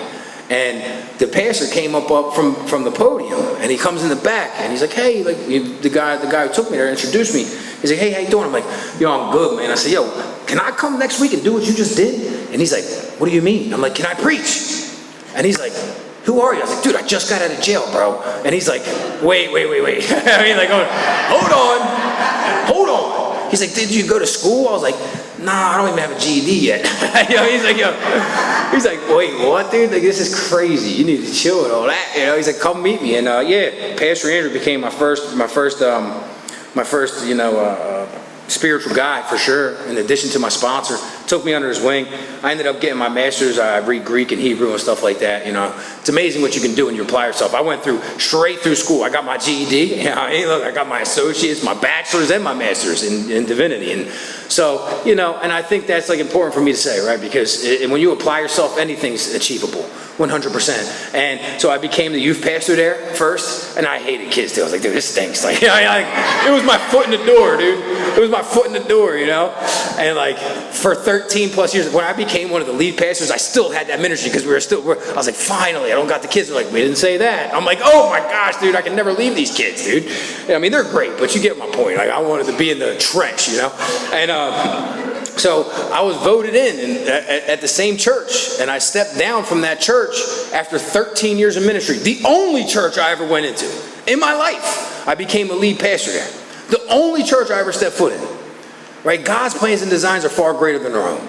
[SPEAKER 7] And the pastor came up from the podium, and he comes in the back, and he's like, hey, like, the guy who took me there introduced me. He's like, hey, how you doing? I'm like, yo, I'm good, man. I said, yo, can I come next week and do what you just did? And he's like, what do you mean? I'm like, can I preach? And he's like, who are you? I was like, dude, I just got out of jail, bro. And he's like, wait. I mean, like, hold on. He's like, did you go to school? I was like, nah, I don't even have a GED yet. He's like, wait, what, dude? Like, this is crazy. You need to chill and all that. You know, he's like, come meet me. And yeah, Pastor Andrew became my first, you know, spiritual guide for sure. In addition to my sponsor, took me under his wing. I ended up getting my master's. I read Greek and Hebrew and stuff like that. You know, it's amazing what you can do when you apply yourself. I went straight through school. I got my GED. You know, look, I got my associates, my bachelor's, and my master's in divinity. And so, you know, and I think that's like important for me to say, right? Because when you apply yourself, anything's achievable. 100%. And so I became the youth pastor there first, and I hated kids too. I was like, dude, this stinks. Like, it was my foot in the door, dude. It was my foot in the door, you know? And like, for 13 plus years, when I became one of the lead pastors, I still had that ministry because I was like, finally, I don't got the kids. They're like, we didn't say that. I'm like, oh my gosh, dude, I can never leave these kids, dude. Yeah, I mean, they're great, but you get my point. Like, I wanted to be in the trench, you know? And, so I was voted in at the same church, and I stepped down from that church after 13 years of ministry. The only church I ever went into in my life, I became a lead pastor there. The only church I ever stepped foot in. Right? God's plans and designs are far greater than our own.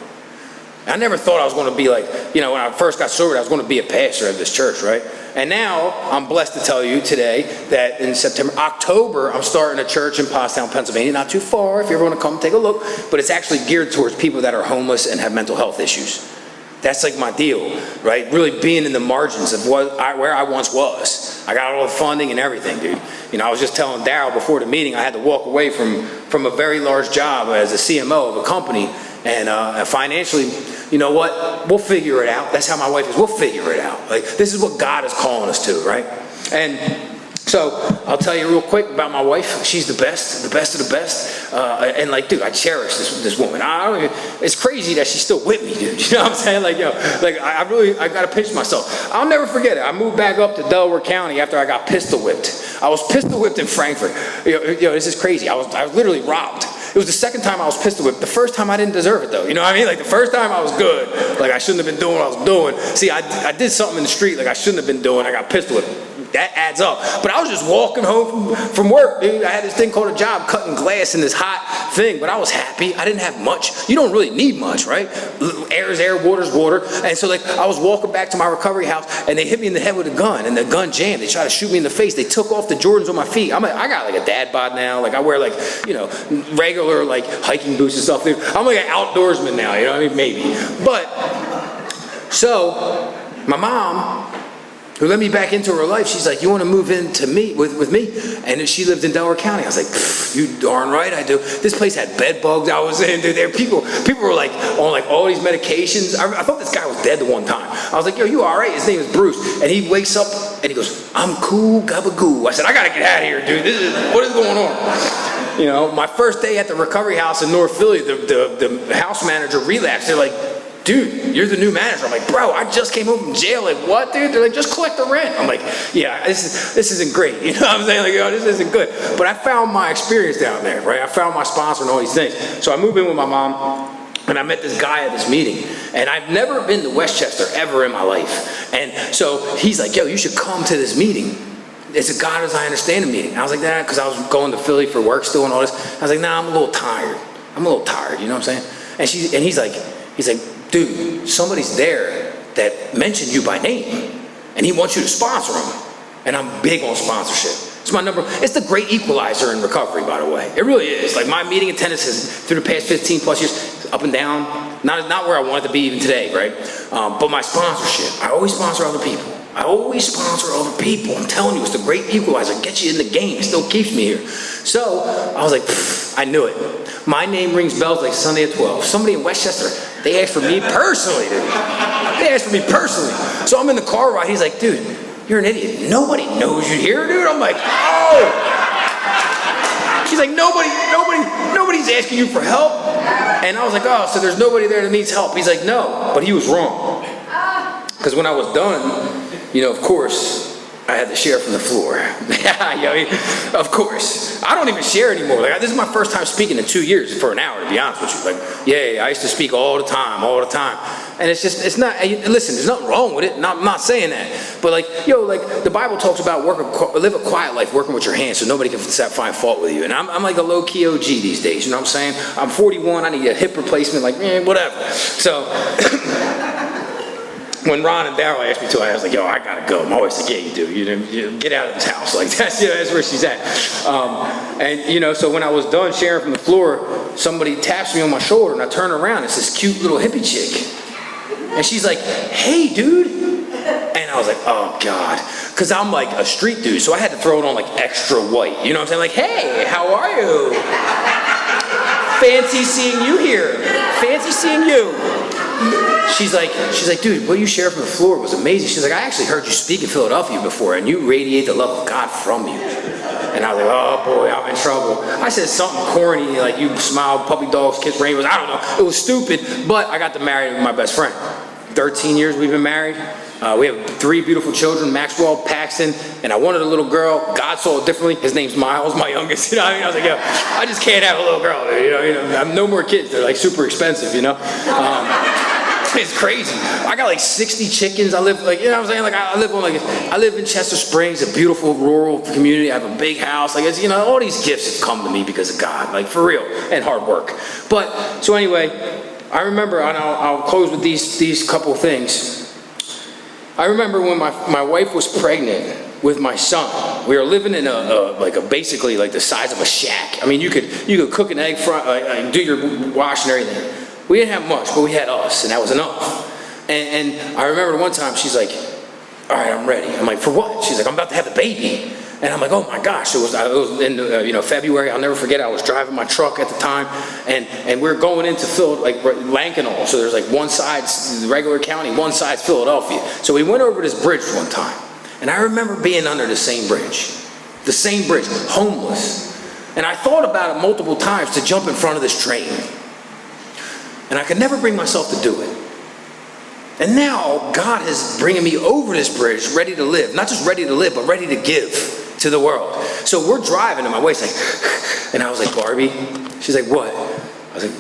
[SPEAKER 7] I never thought I was going to be like, you know, when I first got sober, I was going to be a pastor of this church, right? And now I'm blessed to tell you today that in October, I'm starting a church in Doylestown, Pennsylvania. Not too far if you ever want to come take a look, but it's actually geared towards people that are homeless and have mental health issues. That's like my deal, right? Really being in the margins of where I once was. I got all the funding and everything, dude. You know, I was just telling Daryl before the meeting, I had to walk away from a very large job as a CMO of a company And financially, you know what? We'll figure it out. That's how my wife is. We'll figure it out. Like, this is what God is calling us to, right? And so I'll tell you real quick about my wife. She's the best of the best. And like, dude, I cherish this woman. It's crazy that she's still with me, dude. You know what I'm saying? Like, yo, like I gotta pinch myself. I'll never forget it. I moved back up to Delaware County after I got pistol whipped. I was pistol whipped in Frankfurt. Yo, this is crazy. I was literally robbed. It was the second time I was pistol whipped. The first time I didn't deserve it though. You know what I mean? Like the first time I was good. Like I shouldn't have been doing what I was doing. See, I did something in the street like I shouldn't have been doing. I got pistol whipped. That adds up. But I was just walking home from work, dude. I had this thing called a job, cutting glass in this hot thing, but I was happy. I didn't have much. You don't really need much, right? Air is air, water is water. And so like I was walking back to my recovery house and they hit me in the head with a gun and the gun jammed. They tried to shoot me in the face. They took off the Jordans on my feet. I got like a dad bod now. Like I wear like, you know, regular like hiking boots and stuff. I'm like an outdoorsman now, you know what I mean? Maybe. But so my mom, who let me back into her life, she's like, you want to move in to me with me? And she lived in Delaware County. I was like, you darn right I do. This place had bed bugs I was in. Dude, people were like on like all these medications. I thought this guy was dead the one time. I was like, yo, you all right? His name is Bruce. And he wakes up and he goes, I'm cool, gabagoo. I said, I gotta get out of here, dude. What is going on? You know, my first day at the recovery house in North Philly, the house manager relapsed. They're like, dude, you're the new manager. I'm like, bro, I just came home from jail. Like, what, dude? They're like, just collect the rent. I'm like, yeah, this isn't great. You know what I'm saying? Like, yo, this isn't good. But I found my experience down there, right? I found my sponsor and all these things. So I moved in with my mom. And I met this guy at this meeting. And I've never been to Westchester ever in my life. And so he's like, yo, you should come to this meeting. It's a God as I Understand Him meeting. I was like, nah, because I was going to Philly for work still and all this. I was like, nah, I'm a little tired. You know what I'm saying? And he's like, dude, somebody's there that mentioned you by name. And he wants you to sponsor him. And I'm big on sponsorship. It's my number. It's the great equalizer in recovery, by the way. It really is. Like my meeting attendance has, through the past 15 plus years, up and down. Not where I want it to be even today, right? But my sponsorship. I always sponsor other people. I'm telling you, it's the great equalizer. Get you in the game. It still keeps me here. So I was like, I knew it. My name rings bells like Sunday at 12. Somebody in Westchester, they asked for me personally, dude. So I'm in the car ride. He's like, dude, you're an idiot. Nobody knows you here, dude. I'm like, oh. She's like, nobody's asking you for help. And I was like, oh, so there's nobody there that needs help. He's like, no, but he was wrong. Because when I was done, you know, of course, I had to share from the floor. Of course. I don't even share anymore. Like, this is my first time speaking in 2 years for an hour, to be honest with you. Like, yeah, I used to speak all the time. And it's not, listen, there's nothing wrong with it. I'm not saying that. But like, like the Bible talks about live a quiet life working with your hands so nobody can find fault with you. And I'm like a low-key OG these days, you know what I'm saying? I'm 41, I need a hip replacement, like, whatever. So, when Ron and Daryl asked me to, I was like, yo, I gotta go. My wife's like, yeah, you do. You get out of this house. Like, that's where she's at. And, so when I was done sharing from the floor, somebody taps me on my shoulder, and I turn around. It's this cute little hippie chick. And she's like, hey, dude. And I was like, oh, God. Because I'm like a street dude, so I had to throw it on like extra white. You know what I'm saying? Like, hey, how are you? Fancy seeing you here. Fancy seeing you. She's like, dude, what you shared from the floor was amazing. She's like, I actually heard you speak in Philadelphia before, and you radiate the love of God from you. And I was like, oh boy, I'm in trouble. I said something corny, like you smile, puppy dogs, kiss rainbows. I don't know. It was stupid, but I got to marry my best friend. 13 years we've been married. We have 3 beautiful children, Maxwell, Paxton, and I wanted a little girl. God saw it differently. His name's Miles, my youngest. You know what I mean? I was like, yo, I just can't have a little girl. You know, I have no more kids. They're like super expensive, you know? It's crazy. I got like 60 chickens. I live like, you know what I'm saying? Like I live in Chester Springs, a beautiful rural community. I have a big house. Like it's, all these gifts have come to me because of God, like for real, and hard work. But so anyway, I remember, and I'll close with these couple of things. I remember when my wife was pregnant with my son. We were living in basically like the size of a shack. I mean, you could cook an egg fry, do your wash and everything. We didn't have much, but we had us, and that was enough. And I remember one time she's like, all right, I'm ready. I'm like, for what? She's like, I'm about to have the baby. And I'm like, oh my gosh, it was in February. I'll never forget. I was driving my truck at the time, and we're going into Lankenau. So there's like one side's the regular county, one side's Philadelphia. So we went over this bridge one time, and I remember being under the same bridge, homeless. And I thought about it multiple times to jump in front of this train, and I could never bring myself to do it. And now God is bringing me over this bridge, ready to live, not just ready to live, but ready to give to the world. So we're driving, and my wife's like, and I was like, Barbie, she's like, what? I was like,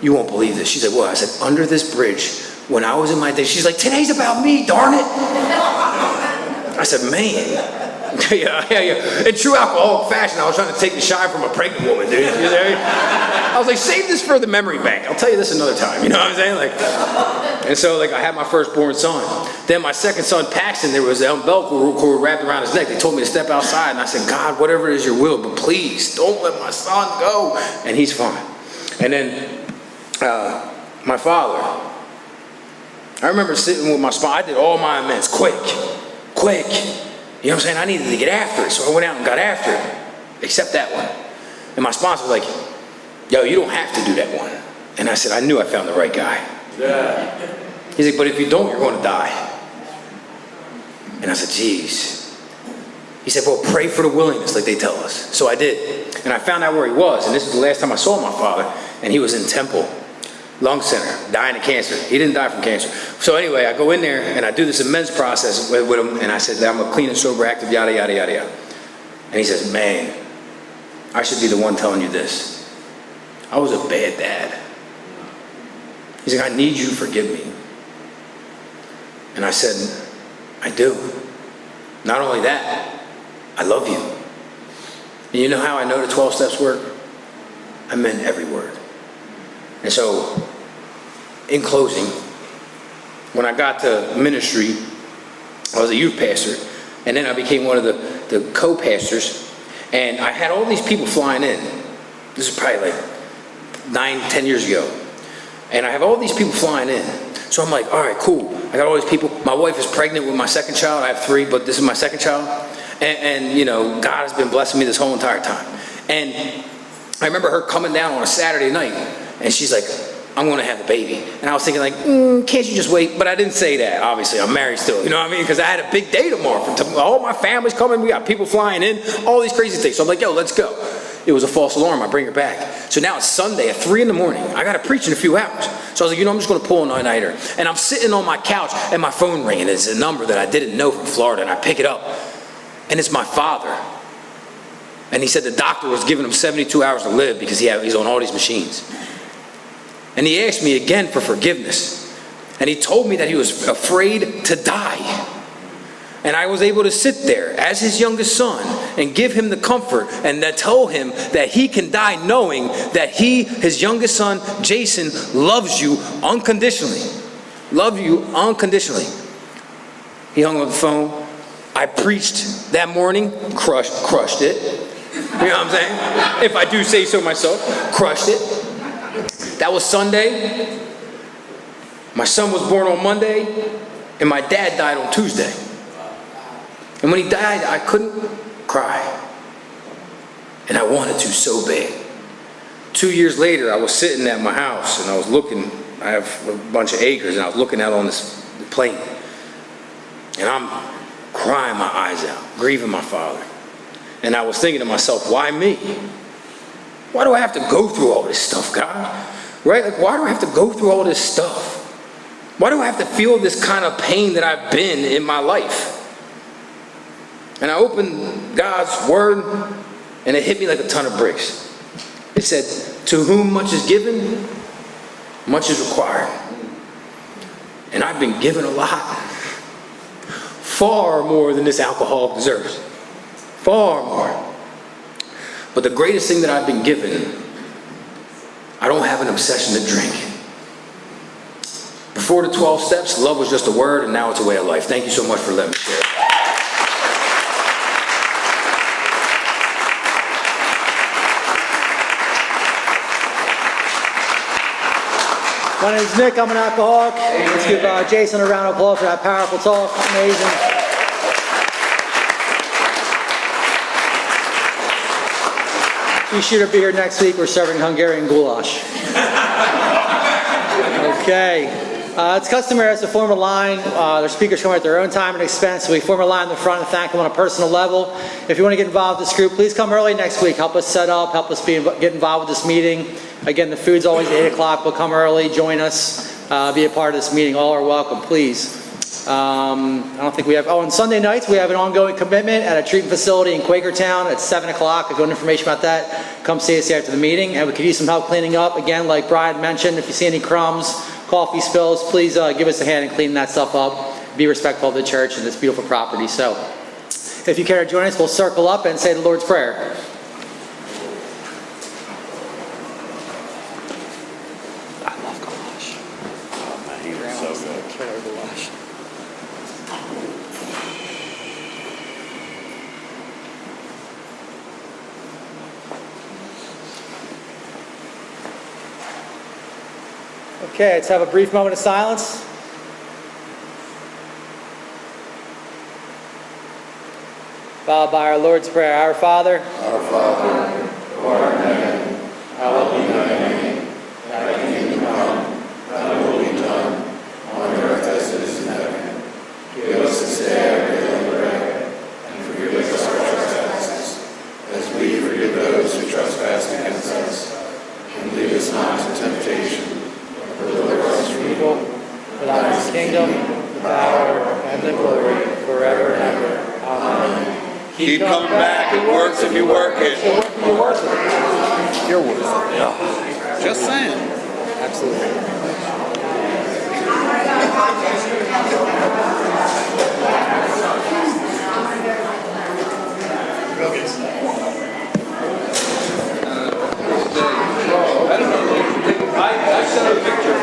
[SPEAKER 7] you won't believe this. She's like, what? I said, under this bridge, when I was in my day, she's like, today's about me, darn it. I said, man. Yeah. In true alcoholic fashion, I was trying to take the shine from a pregnant woman, dude. I was like, save this for the memory bank. I'll tell you this another time. You know what I'm saying? And so I had my firstborn son. Then my second son, Paxton, there was an umbilical cord wrapped around his neck. They told me to step outside, and I said, God, whatever it is your will, but please don't let my son go. And he's fine. And then my father, I remember sitting with my sponsor. I did all my amends quick. You know what I'm saying? I needed to get after it, so I went out and got after it, except that one. And my sponsor was like, yo, you don't have to do that one. And I said, I knew I found the right guy. Yeah. He's like, but if you don't, you're going to die. And I said, geez. He said, well, pray for the willingness, like they tell us. So I did. And I found out where he was, and this was the last time I saw my father, and he was in Temple Lung Center, dying of cancer. He didn't die from cancer. So anyway, I go in there, and I do this amends process with him, and I said, I'm a clean and sober, active, yada, yada, yada, yada. And he says, man, I should be the one telling you this. I was a bad dad. He's like, I need you to forgive me. And I said, I do. Not only that, I love you. And you know how I know the 12 steps work? I meant every word. And so, in closing, when I got to ministry, I was a youth pastor, and then I became one of the co-pastors, and I had all these people flying in. This is probably like 9-10 years ago. And I have all these people flying in. So I'm like, all right, cool. I got all these people. My wife is pregnant with my second child. I have 3, but this is my second child. And God has been blessing me this whole entire time. And I remember her coming down on a Saturday night, and she's like, I'm going to have a baby. And I was thinking like, can't you just wait? But I didn't say that, obviously. I'm married still, you know what I mean? Because I had a big day tomorrow. All my family's coming. We got people flying in, all these crazy things. So I'm like, yo, let's go. It was a false alarm. I bring her back. So now it's Sunday at 3 in the morning. I got to preach in a few hours. So I was like, I'm just going to pull an all-nighter. And I'm sitting on my couch, and my phone ringing. It's a number that I didn't know from Florida, and I pick it up. And it's my father. And he said the doctor was giving him 72 hours to live because he's on all these machines. And he asked me again for forgiveness. And he told me that he was afraid to die. And I was able to sit there as his youngest son and give him the comfort and that tell him that he can die knowing that his youngest son, Jason, loves you unconditionally. Love you unconditionally. He hung up the phone. I preached that morning, crushed it. You know what I'm saying? If I do say so myself, crushed it. That was Sunday. My son was born on Monday, and my dad died on Tuesday. And when he died, I couldn't cry. And I wanted to so bad. 2 years later, I was sitting at my house, and I was looking. I have a bunch of acres, and I was looking out on this plain. And I'm crying my eyes out, grieving my father. And I was thinking to myself, why me? Why do I have to go through all this stuff, God? Right? Like, why do I have to go through all this stuff? Why do I have to feel this kind of pain that I've been in my life? And I opened God's word, and it hit me like a ton of bricks. It said, to whom much is given, much is required. And I've been given a lot. Far more than this alcoholic deserves. Far more. But the greatest thing that I've been given, I don't have an obsession to drink. Before the 12 steps, love was just a word, and now it's a way of life. Thank you so much for letting me share.
[SPEAKER 5] My name is Nick. I'm an alcoholic. Let's give Jason a round of applause for that powerful talk. Amazing. Be sure to be here next week. We're serving Hungarian goulash. Okay. It's customary as to form a line. Their speakers come at their own time and expense, so we form a line in the front and thank them on a personal level. If you want to get involved with this group, please come early next week. Help us set up, help us get involved with this meeting. Again, the food's always at 8 o'clock. We'll come early, join us, be a part of this meeting. All are welcome, please. I don't think we have, on Sunday nights, we have an ongoing commitment at a treatment facility in Quakertown at 7 o'clock. If you want information about that, come see us after the meeting. And we could use some help cleaning up. Again, like Brian mentioned, if you see any crumbs, coffee spills, please give us a hand in cleaning that stuff up. Be respectful of the church and this beautiful property. So, if you care to join us, we'll circle up and say the Lord's Prayer. I love goulash. Oh man, he was so good. Killer goulash. Okay, let's have a brief moment of silence. Followed by our Lord's Prayer. Our Father,
[SPEAKER 8] who art in heaven, hallowed be thy name. Thy kingdom come, thy will be done, on earth as it is in heaven. Give us this day our daily bread, and forgive us our trespasses, as we forgive those who trespass against us. And lead us not into temptation, but deliver us from evil.
[SPEAKER 5] for thine is the kingdom, the power, and the glory, forever and ever. Amen.
[SPEAKER 8] Keep coming back. It works if you work it.
[SPEAKER 5] You're worth it.
[SPEAKER 8] You're worth it. Yeah. Just saying.
[SPEAKER 5] Absolutely.
[SPEAKER 1] I don't know. I sent a picture